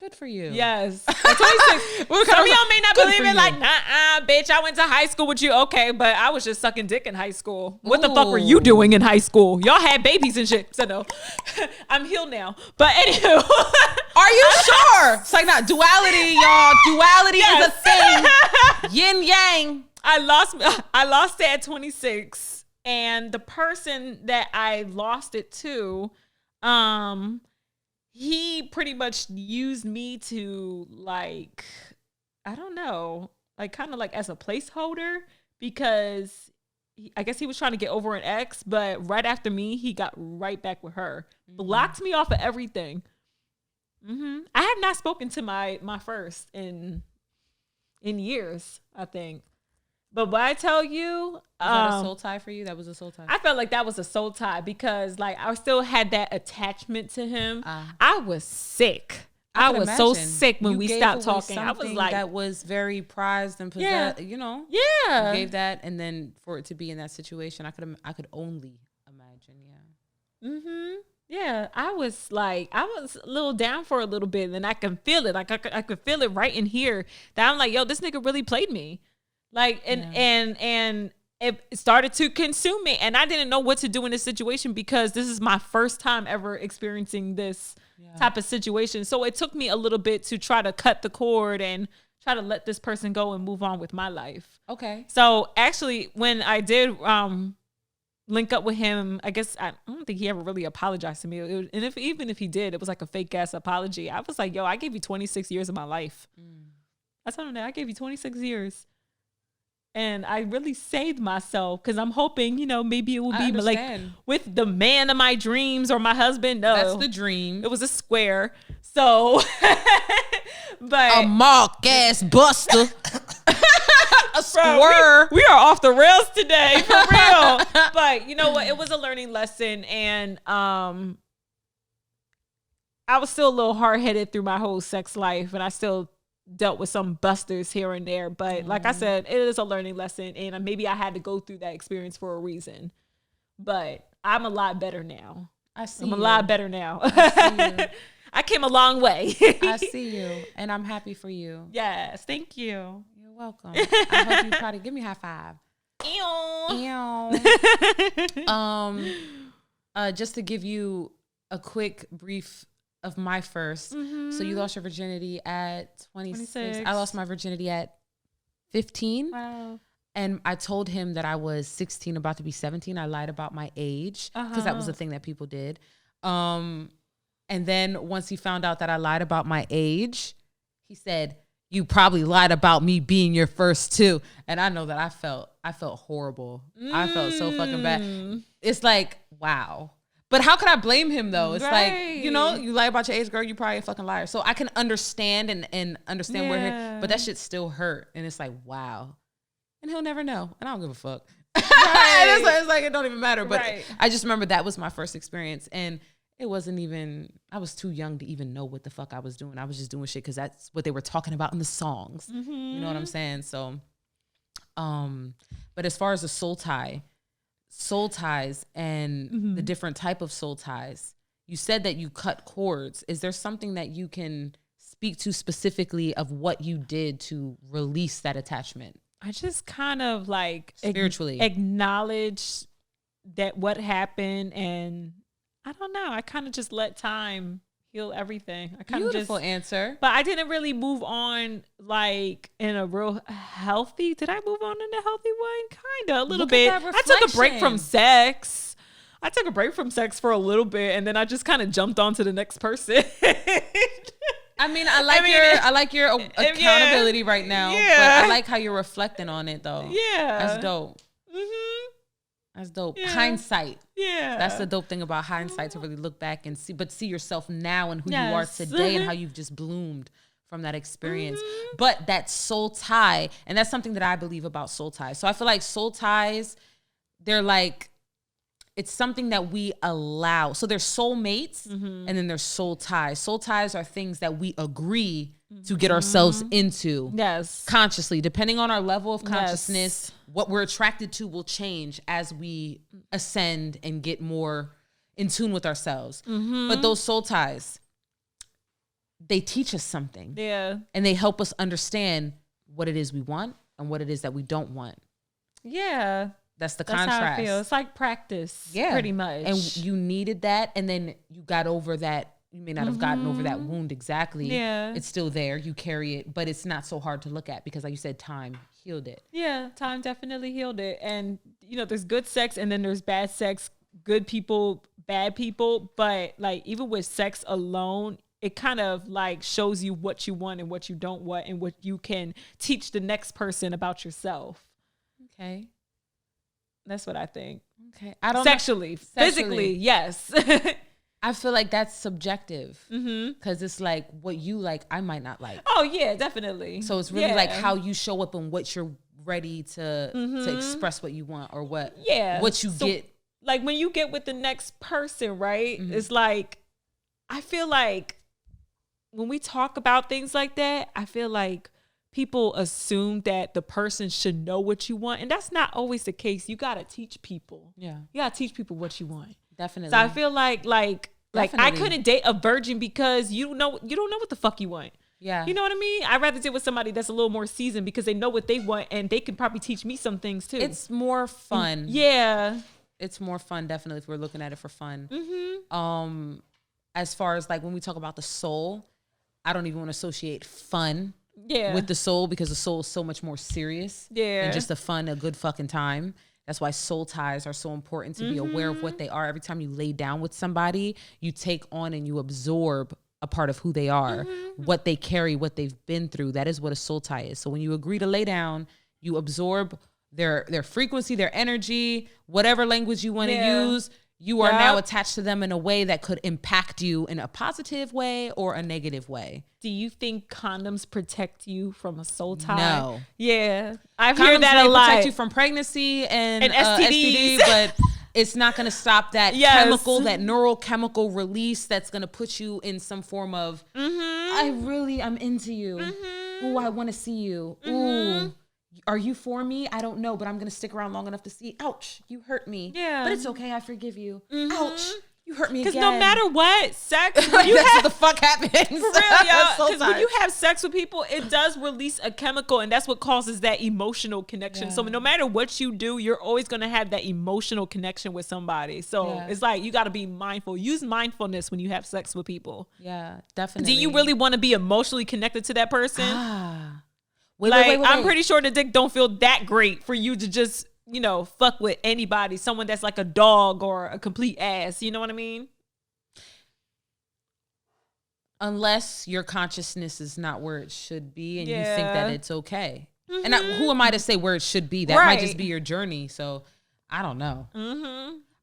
Good for you. Yes. At 26. Some of y'all may not believe it. Like, nah, bitch, I went to high school with you. Okay, but I was just sucking dick in high school. What the fuck were you doing in high school? Y'all had babies and shit. So no, I'm healed now. But anywho. Are you sure? It's like not duality, y'all. Duality is a thing. Yin yang. I lost it at 26. And the person that I lost it to, he pretty much used me to like, I don't know, like kind of like as a placeholder because I guess he was trying to get over an ex, but right after me, he got right back with her, blocked me off of everything. I have not spoken to my first in years, I think. But what I tell you, was that a soul tie for you? That was a soul tie. I felt like that was a soul tie because like I still had that attachment to him. I was sick. I was so sick when we stopped talking. I was like, that was very prized and possessed. You know, you gave that, and then for it to be in that situation, I could only imagine. Yeah, I was a little down for a little bit, and I can feel it. Like I could feel it right in here that I'm like, yo, this nigga really played me. Like, and it started to consume me, and I didn't know what to do in this situation because this is my first time ever experiencing this type of situation. So it took me a little bit to try to cut the cord and try to let this person go and move on with my life. Okay. So actually, when I did link up with him, I guess I don't think he ever really apologized to me. Even if he did, it was like a fake ass apology. I was like, yo, I gave you 26 years of my life. I told him that I gave you 26 years. And I really saved myself because I'm hoping, maybe it will be like with the man of my dreams or my husband. No, that's the dream. It was a square. So, but a mark ass buster, a square. We are off the rails today for real. But you know what? It was a learning lesson, and I was still a little hard headed through my whole sex life, and I still dealt with some busters here and there, but like I said, it is a learning lesson, and maybe I had to go through that experience for a reason. But I'm a lot better now. I'm a lot better now. I see you. I came a long way. I see you, and I'm happy for you. Yes, thank you. You're welcome. I hope you probably give me a high five. Just to give you a quick brief of my first. So you lost your virginity at 26. I lost my virginity at 15. Wow. And I told him that I was 16, about to be 17. I lied about my age because that was a thing that people did. And then once he found out that I lied about my age, he said, "You probably lied about me being your first too." And I know that I felt horrible. I felt so fucking bad. It's like, wow. But how could I blame him though? It's like, you know, you lie about your age, girl, you probably a fucking liar. So I can understand and understand where but that shit still hurt. And it's like, wow. And he'll never know. And I don't give a fuck. Right. It's like, it don't even matter. But I just remember that was my first experience. And it wasn't even, I was too young to even know what the fuck I was doing. I was just doing shit because that's what they were talking about in the songs. You know what I'm saying? So, but as far as the soul ties and the different type of soul ties, you said that you cut cords. Is there something that you can speak to specifically of what you did to release that attachment? I just kind of like spiritually acknowledge that what happened, and I don't know. I kind of just let time heal everything. I kind of Beautiful answer. But I didn't really move on like in a real healthy. Did I move on in a healthy way? Kind of, a little bit. I took a break from sex. I took a break from sex for a little bit, and then I just kind of jumped on to the next person. I mean, I like your accountability right now. Yeah. But I like how you're reflecting on it though. Yeah. That's dope. That's dope. Yeah. Hindsight. Yeah. That's the dope thing about hindsight, to really look back and see yourself now and who you are today and how you've just bloomed from that experience. But that soul tie, and that's something that I believe about soul ties. So I feel like soul ties, they're like, it's something that we allow. So there's soulmates and then there's soul ties. Soul ties are things that we agree to get ourselves into. Yes. Consciously, depending on our level of consciousness, what we're attracted to will change as we ascend and get more in tune with ourselves. But those soul ties, they teach us something. Yeah. And they help us understand what it is we want and what it is that we don't want. Yeah. That's the contrast. How I feel. It's like practice, pretty much. And you needed that, and then you got over that. You may not have gotten over that wound exactly. Yeah. It's still there. You carry it, but it's not so hard to look at because, like you said, time healed it. Yeah, time definitely healed it. And, you know, there's good sex and then there's bad sex, good people, bad people. But, like, even with sex alone, it kind of, like, shows you what you want and what you don't want and what you can teach the next person about yourself. Okay. That's what I think. Okay. I don't Sexually. Physically, yes. I feel like that's subjective because it's like what you like, I might not like. Oh, yeah, definitely. So it's really like how you show up and what you're ready to express what you want or what you get. Like when you get with the next person, right? It's like, I feel like when we talk about things like that, I feel like people assume that the person should know what you want. And that's not always the case. You got to teach people. Yeah. You got to teach people what you want. Definitely. So I feel like I couldn't date a virgin because you don't know what the fuck you want. Yeah. You know what I mean? I'd rather deal with somebody that's a little more seasoned because they know what they want and they can probably teach me some things too. It's more fun. Yeah. It's more fun, definitely, if we're looking at it for fun. As far as like when we talk about the soul, I don't even want to associate fun with the soul because the soul is so much more serious than just a good fucking time. That's why soul ties are so important, to be aware of what they are. Every time you lay down with somebody, you take on and you absorb a part of who they are, what they carry, what they've been through. That is what a soul tie is. So when you agree to lay down, you absorb their frequency, their energy, whatever language you want to use. You are now attached to them in a way that could impact you in a positive way or a negative way. Do you think condoms protect you from a soul tie? No. Yeah. I've heard that a lot. Protect you from pregnancy and STDs. STD, but it's not going to stop that chemical, that neurochemical release that's going to put you in some form of, I'm into you. Ooh, I want to see you. Ooh, are you for me? I don't know, but I'm going to stick around long enough to see. Ouch, you hurt me. Yeah. But it's okay. I forgive you. Ouch, you hurt me again. Because no matter what, sex, that's what the fuck happens. For real, y'all. Because when you have sex with people, it does release a chemical, and that's what causes that emotional connection. So no matter what you do, you're always going to have that emotional connection with somebody. So it's like, you got to be mindful. Use mindfulness when you have sex with people. Yeah, definitely. Do you really want to be emotionally connected to that person? Wait, wait. I'm pretty sure the dick don't feel that great for you to just, fuck with anybody, someone that's like a dog or a complete ass. You know what I mean? Unless your consciousness is not where it should be and you think that it's okay. And who am I to say where it should be? That might just be your journey. So I don't know.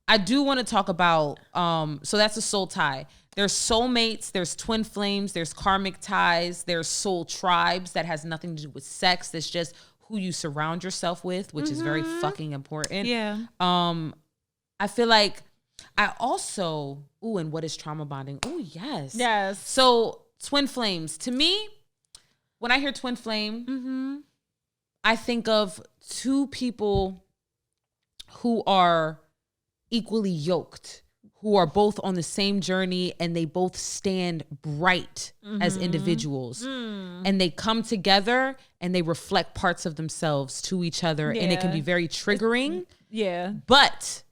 I do want to talk about, so that's a soul tie. There's soulmates, there's twin flames, there's karmic ties, there's soul tribes that has nothing to do with sex. It's just who you surround yourself with, which is very fucking important. Yeah. I feel like I also, and what is trauma bonding? Oh, yes. Yes. So twin flames, to me, when I hear twin flame, I think of two people who are equally yoked, who are both on the same journey, and they both stand bright as individuals. And they come together and they reflect parts of themselves to each other. And it can be very triggering. But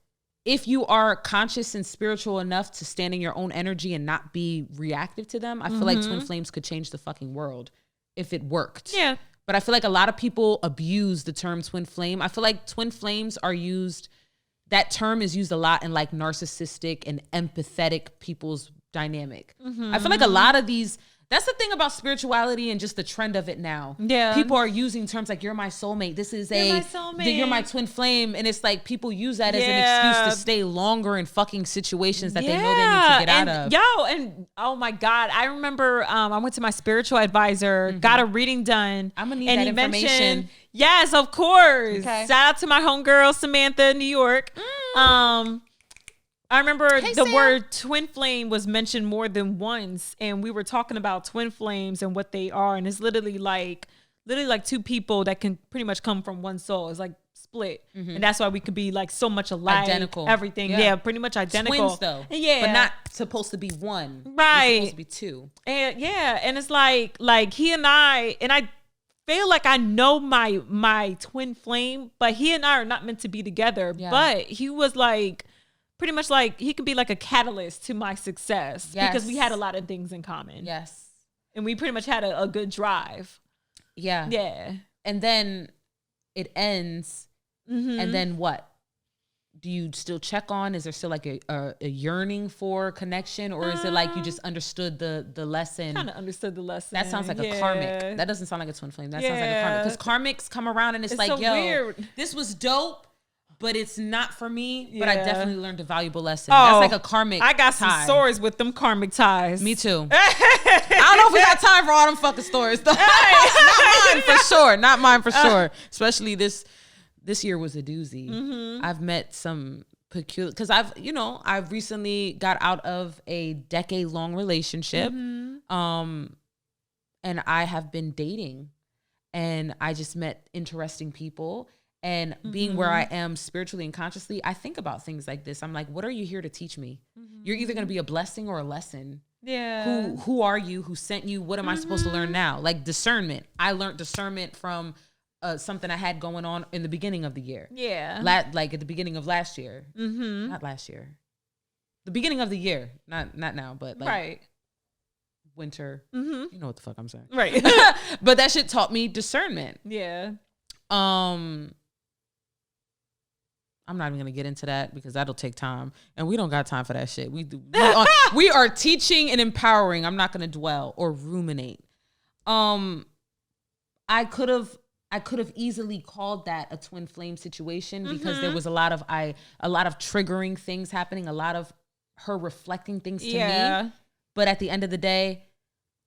if you are conscious and spiritual enough to stand in your own energy and not be reactive to them, I feel like twin flames could change the fucking world if it worked. Yeah. But I feel like a lot of people abuse the term twin flame. I feel like twin flames are used, that term is used a lot in like narcissistic and empathetic people's dynamic. I feel like a lot of these, that's the thing about spirituality and just the trend of it now. Yeah. People are using terms like, you're my soulmate. This is you're my twin flame. And it's like people use that as an excuse to stay longer in fucking situations that they know they need to get out of. And oh my God, I remember I went to my spiritual advisor, got a reading done. I'm gonna need that information. Yes, of course. Okay. Shout out to my homegirl, Samantha, New York. I remember the word twin flame was mentioned more than once, and we were talking about twin flames and what they are, and it's literally like two people that can pretty much come from one soul. It's like split, and that's why we could be like so much alike, identical, everything. Yeah, pretty much identical. Twins though, but not supposed to be one. Right, it's supposed to be two. And and it's like he and I feel like I know my twin flame, but he and I are not meant to be together. Yeah. But he was like, pretty much like, he could be like a catalyst to my success because we had a lot of things in common. Yes. And we pretty much had a good drive. Yeah. Yeah. And then it ends. And then what? Do you still check on? Is there still like a yearning for connection? Or is it like you just understood the lesson? Kind of understood the lesson. That sounds like a karmic. That doesn't sound like a twin flame. That sounds like a karmic. Because karmics come around and it's like, so weird. This was dope, but it's not for me. But I definitely learned a valuable lesson. That's like a karmic I got some stories with them karmic ties. Me too. I don't know if we got time for all them fucking stories though. Not mine for sure. Not mine for sure. Especially this year was a doozy. I've met some peculiar, because I've recently got out of a decade-long relationship. And I have been dating, and I just met interesting people. And being where I am spiritually and consciously, I think about things like this. I'm like, what are you here to teach me? You're either going to be a blessing or a lesson. Yeah. Who are you? Who sent you? What am I supposed to learn now? Like discernment. I learned discernment from something I had going on in the beginning of the year. Yeah. Like at the beginning of last year. Not last year. The beginning of the year. Not now, but like winter. You know what the fuck I'm saying. Right. But that shit taught me discernment. Yeah. I'm not even gonna get into that because that'll take time, and we don't got time for that shit. We are teaching and empowering. I'm not gonna dwell or ruminate. I could have easily called that a twin flame situation because there was a lot of triggering things happening, a lot of her reflecting things to me. But at the end of the day,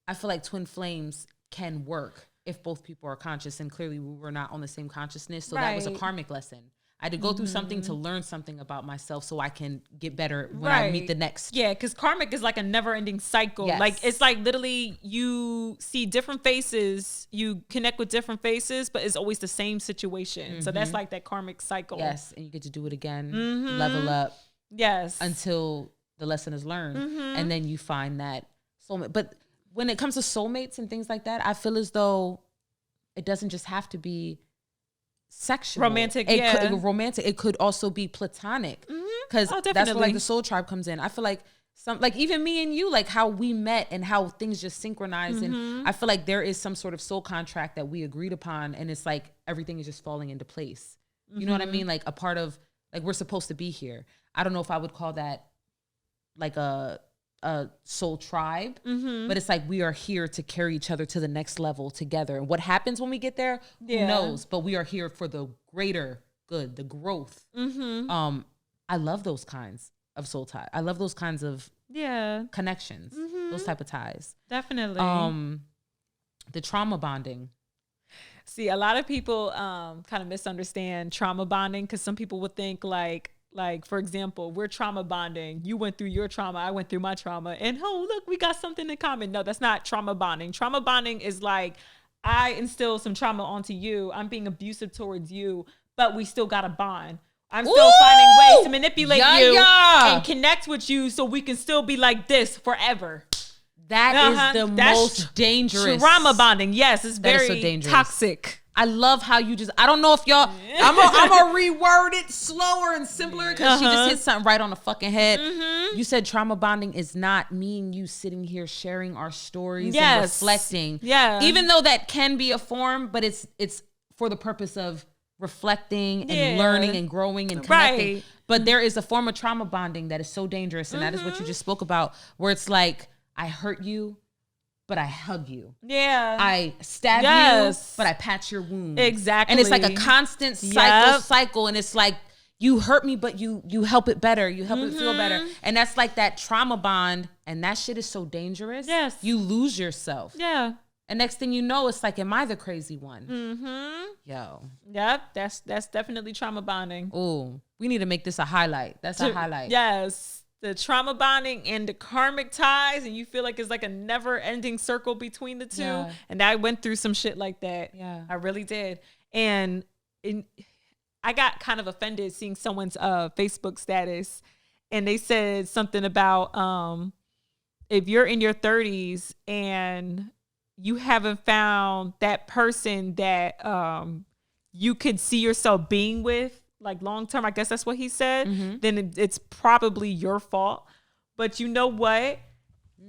I feel like twin flames can work if both people are conscious, and clearly we were not on the same consciousness. So that was a karmic lesson. I had to go through something to learn something about myself so I can get better when I meet the next. Yeah, because karmic is like a never-ending cycle. Yes. Like, it's like literally you see different faces, you connect with different faces, but it's always the same situation. So that's like that karmic cycle. Yes, and you get to do it again, level up. Yes. Until the lesson is learned. And then you find that soulmate. But when it comes to soulmates and things like that, I feel as though it doesn't just have to be sexual, romantic. It could also be platonic, because that's where like the soul tribe comes in. I feel like like even me and you, like how we met and how things just synchronize, and I feel like there is some sort of soul contract that we agreed upon, and it's like everything is just falling into place. You know what I mean? Like a part of, like, we're supposed to be here. I don't know if I would call that like a soul tribe, but it's like we are here to carry each other to the next level together. And what happens when we get there, who knows? But we are here for the greater good, the growth. I love those kinds of soul ties. I love those kinds of connections, those type of ties. Definitely. The trauma bonding. See, a lot of people kind of misunderstand trauma bonding, because some people would think like, for example, we're trauma bonding. You went through your trauma, I went through my trauma, and oh, look, we got something in common. No, that's not trauma bonding. Trauma bonding is like, I instill some trauma onto you. I'm being abusive towards you, but we still got a bond. I'm still finding ways to manipulate you and connect with you so we can still be like this forever. That is the most dangerous. Trauma bonding. Yes, it's very so dangerous. Toxic. I love how you just, I don't know if y'all, I'm gonna reword it slower and simpler, because she just hit something right on the fucking head. You said trauma bonding is not me and you sitting here sharing our stories and reflecting. Yeah. Even though that can be a form, but it's for the purpose of reflecting and learning and growing and connecting. Right. But there is a form of trauma bonding that is so dangerous, and that is what you just spoke about, where it's like, I hurt you, but I hug you. Yeah. I stab you, but I patch your wound. Exactly. And it's like a constant cycle. And it's like, you hurt me, but you help it better. You help it feel better. And that's like that trauma bond. And that shit is so dangerous. Yes. You lose yourself. Yeah. And next thing you know, it's like, am I the crazy one? Yo. Yep. That's definitely trauma bonding. Ooh, we need to make this a highlight. That's a highlight. Yes. The trauma bonding and the karmic ties, and you feel like it's like a never ending circle between the two. Yeah. And I went through some shit like that. Yeah, I really did. And I got kind of offended seeing someone's Facebook status, and they said something about if you're in your 30s and you haven't found that person that you could see yourself being with, like long term, I guess that's what he said, then it's probably your fault. But you know what?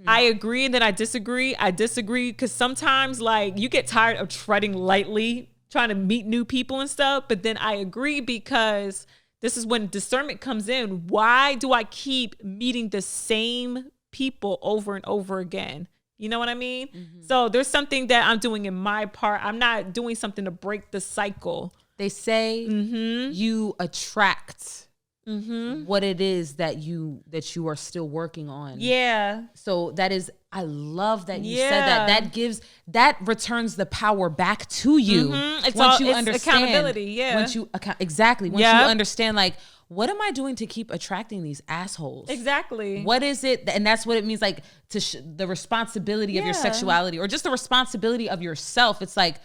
I agree and then I disagree. I disagree because sometimes like you get tired of treading lightly, trying to meet new people and stuff. But then I agree, because this is when discernment comes in. Why do I keep meeting the same people over and over again? You know what I mean? So there's something that I'm doing in my part. I'm not doing something to break the cycle. They say you attract what it is that you are still working on. Yeah. So that is, I love that you said that. That returns the power back to you. It's understand accountability. Yeah. Once you you understand, like, what am I doing to keep attracting these assholes? Exactly. What is it? And that's what it means, like, to the responsibility of your sexuality, or just the responsibility of yourself. It's like,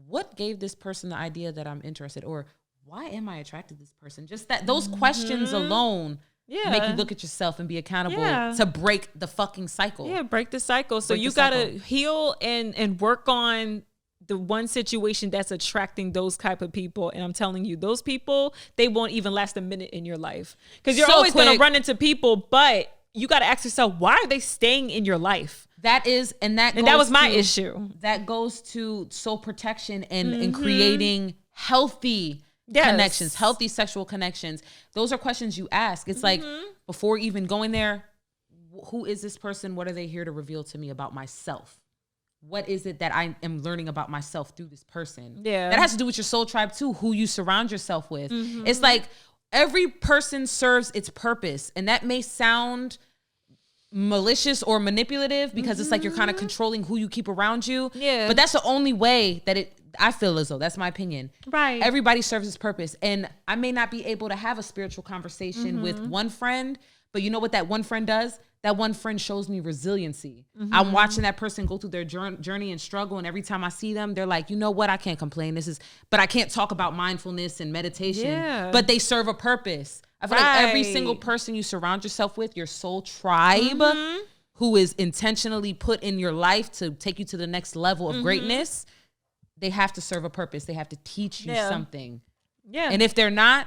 what gave this person the idea that I'm interested, or why am I attracted to this person? Just that, those questions alone make you look at yourself and be accountable to break the fucking cycle. Yeah, break the cycle. So you got to heal and work on the one situation that's attracting those type of people. And I'm telling you, those people, they won't even last a minute in your life, because you're always going to run into people, but you got to ask yourself, why are they staying in your life? That was my issue. That goes to soul protection and creating healthy connections, healthy sexual connections. Those are questions you ask. It's like, before even going there, who is this person? What are they here to reveal to me about myself? What is it that I am learning about myself through this person? Yeah. That has to do with your soul tribe too, who you surround yourself with. It's like every person serves its purpose. And that may sound malicious or manipulative, because it's like you're kind of controlling who you keep around you. Yeah. But that's the only way that I feel as though that's my opinion. Right. Everybody serves its purpose. And I may not be able to have a spiritual conversation with one friend, but you know what that one friend does? That one friend shows me resiliency. I'm watching that person go through their journey and struggle. And every time I see them, they're like, you know what? I can't complain. But I can't talk about mindfulness and meditation, but they serve a purpose. I feel like every single person you surround yourself with, your soul tribe, who is intentionally put in your life to take you to the next level of greatness, they have to serve a purpose. They have to teach you something. Yeah. And if they're not,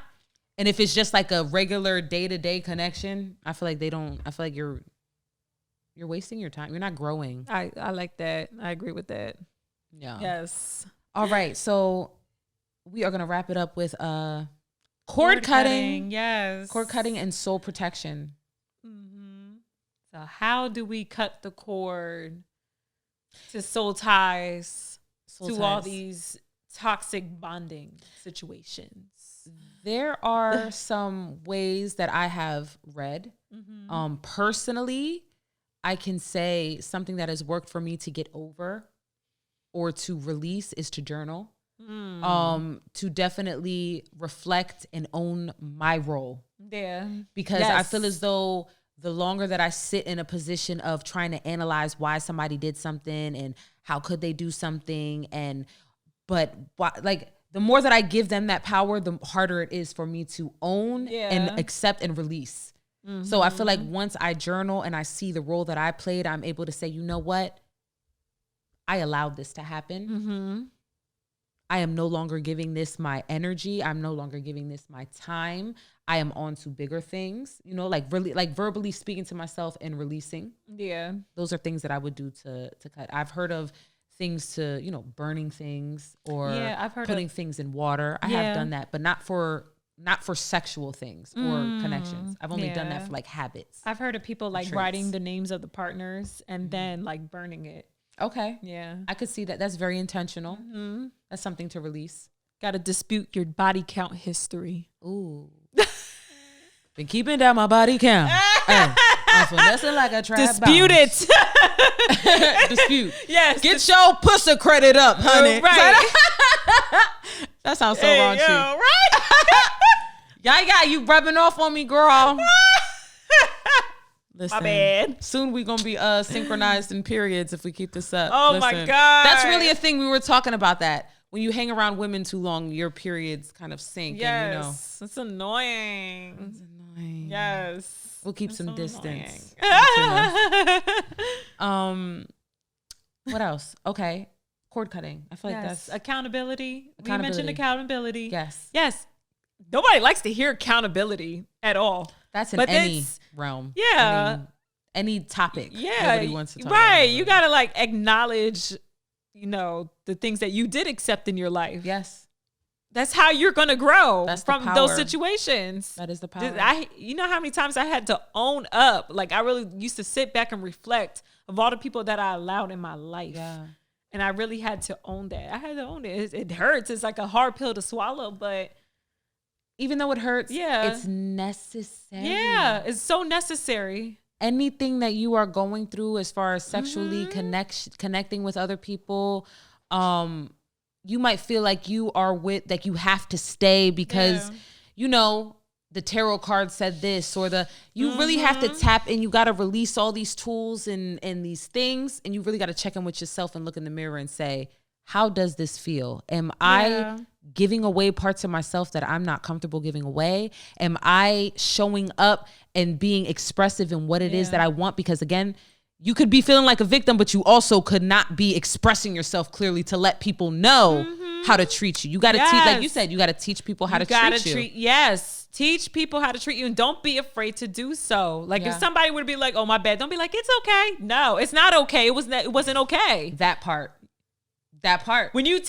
and if it's just like a regular day-to-day connection, I feel like they don't, I feel like you're wasting your time. You're not growing. I like that. I agree with that. Yeah. Yes. All right. So we are going to wrap it up with cord cutting. Yes. Cord cutting and soul protection. So how do we cut the cord to soul ties, all these toxic bonding situations? There are some ways that I have read. Personally, I can say something that has worked for me to get over or to release is to journal. To definitely reflect and own my role. Yeah. Because I feel as though the longer that I sit in a position of trying to analyze why somebody did something and how could they do something, the more that I give them that power, the harder it is for me to own and accept and release. So I feel like once I journal and I see the role that I played, I'm able to say, you know what? I allowed this to happen. I am no longer giving this my energy. I'm no longer giving this my time. I am on to bigger things, like really, like verbally speaking to myself and releasing. Yeah. Those are things that I would do to cut. I've heard of things to, burning things or I've heard putting things in water. I have done that, but not for sexual things or connections. I've only done that for like habits. I've heard of people like writing the names of the partners and then like burning it. Okay. Yeah. I could see that. That's very intentional. That's something to release. Got to dispute your body count history. Ooh. Been keeping down my body count. I'm finessing like a trap. Dispute bounce. It. Dispute. Yes. Get your pussy credit up, honey. Right. That sounds so raunchy. Right? Yeah, you rubbing off on me, girl. Listen, my bad. Soon we gonna be synchronized in periods if we keep this up. Oh my God. That's really a thing. We were talking about that. When you hang around women too long, your periods kind of sink. Yes. And, it's annoying. It's annoying. Yes. We'll keep some distance. What else? Okay. Cord cutting. I feel like that's accountability. We mentioned accountability. Yes. Nobody likes to hear accountability at all. That's in any realm. Yeah. Any topic. Yeah. Nobody wants to talk about it. You got to like acknowledge, the things that you did accept in your life. Yes. That's how you're going to grow from those power. Situations. That is the power. You know how many times I had to own up? Like I really used to sit back and reflect of all the people that I allowed in my life. Yeah. And I really had to own that. I had to own it. It hurts. It's like a hard pill to swallow, but even though it hurts, it's necessary. Yeah, it's so necessary. Anything that you are going through as far as sexually connecting with other people, you might feel like you have to stay because, the tarot card said this or you really have to tap in. You got to release all these tools and these things. And you really got to check in with yourself and look in the mirror and say, how does this feel? Am I giving away parts of myself that I'm not comfortable giving away? Am I showing up and being expressive in what it is that I want? Because again, you could be feeling like a victim, but you also could not be expressing yourself clearly to let people know how to treat you. You got to teach, like you said, you got to teach people how to treat you. Yes. Teach people how to treat you and don't be afraid to do so. Like if somebody would be like, oh, my bad. Don't be like, it's okay. No, it's not okay. It wasn't okay. That part. When you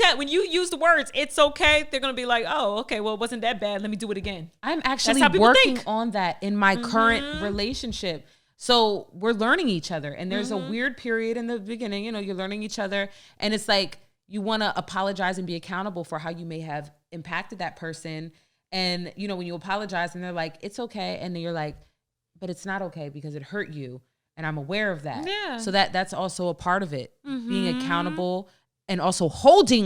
use the words, it's okay, they're going to be like, oh, okay, well, it wasn't that bad. Let me do it again. I'm actually working on that in my current relationship. So we're learning each other. And there's a weird period in the beginning, you're learning each other. And it's like, you want to apologize and be accountable for how you may have impacted that person. And, when you apologize and they're like, it's okay. And then you're like, but it's not okay because it hurt you. And I'm aware of that. Yeah. So that's also a part of it. Being accountable and also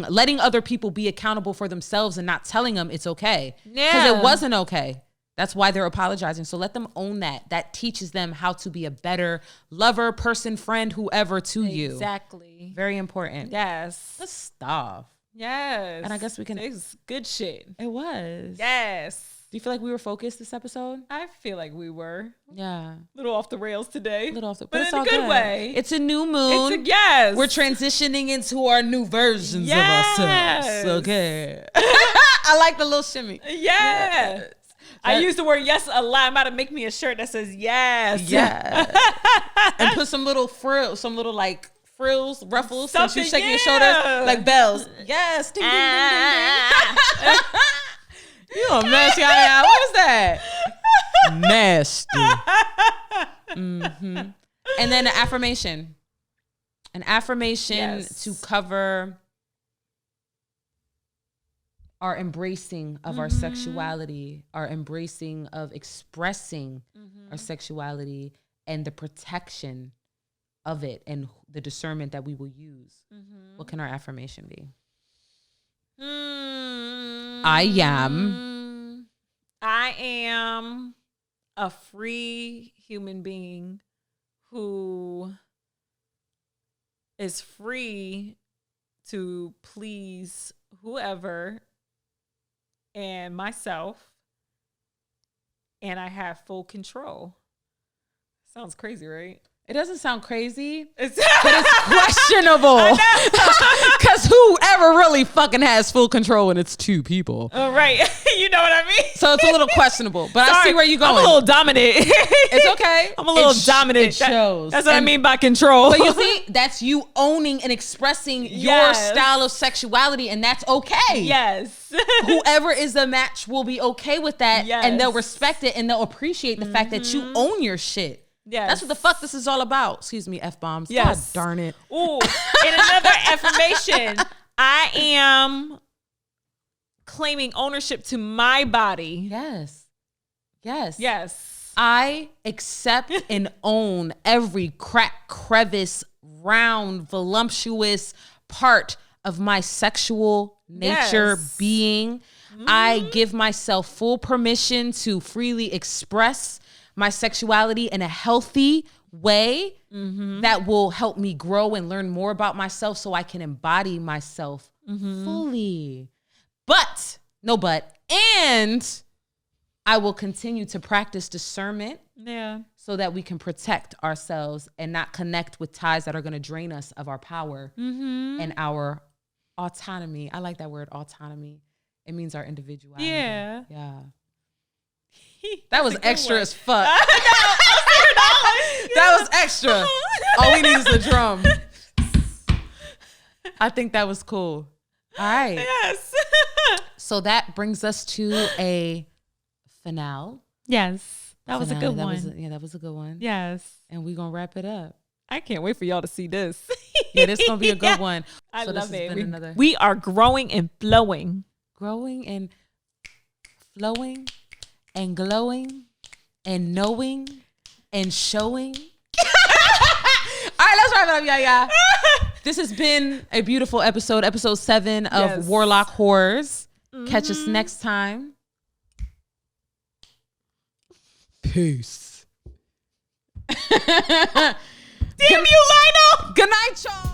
letting other people be accountable for themselves and not telling them it's okay. Yeah. Because it wasn't okay. That's why they're apologizing. So let them own that. That teaches them how to be a better lover, person, friend, whoever to you. Exactly. Very important. Yes. Let's stop. Yes. And I guess we can. It's good shit. It was. Yes. Do you feel like we were focused this episode? I feel like we were. Yeah. A little off the rails today. A little off the but it's in all a good way. It's a new moon. Yes. We're transitioning into our new versions of ourselves. Okay. I like the little shimmy. Yeah. I use the word yes a lot. I'm about to make me a shirt that says yes. Yeah. And put some little frills, some little like frills, ruffles, since you're shaking your shoulders like bells. Yes. Ding, ding, ding, ding, ding. You a mess, y'all. What was that? Nasty. Mm-hmm. And then an affirmation. An affirmation to cover our embracing of our sexuality, our embracing of expressing our sexuality, and the protection of it and the discernment that we will use. What can our affirmation be? I am a free human being who is free to please whoever and myself, and I have full control. Sounds crazy, right? It doesn't sound crazy, but it's questionable. Because whoever really fucking has full when it's two people. Oh, right. You know what I mean? So it's a little questionable, but I see where you're going. I'm a little dominant. It's okay. I'm a little dominant. It shows. That's what I mean by control. But you see, that's you owning and expressing your style of sexuality, and that's okay. Yes. Whoever is the match will be okay with that, and they'll respect it, and they'll appreciate the fact that you own your shit. Yes. That's what the fuck this is all about. Excuse me, F-bombs. Yes. God darn it. Ooh. In another affirmation, I am claiming ownership to my body. Yes. Yes. Yes. I accept and own every crack, crevice, round, voluptuous part of my sexual nature being. I give myself full permission to freely express my sexuality in a healthy way that will help me grow and learn more about myself so I can embody myself fully. And I will continue to practice discernment so that we can protect ourselves and not connect with ties that are going to drain us of our power and our autonomy. I like that word, autonomy. It means our individuality. Yeah. Yeah. That was extra as fuck. That was extra. All we need is the drum. I think that was cool. All right. Yes. So that brings us to a finale. Yes. That was a good one. That was a good one. Yes. And we're going to wrap it up. I can't wait for y'all to see this. Yeah, this is going to be a good one. I love it. We are growing and flowing. Growing and flowing and glowing and knowing and showing. All right, let's wrap it up, y'all. This has been a beautiful episode 7 of Warlock Horrors. Catch us next time. Peace. Damn you, Lionel. Good night, y'all.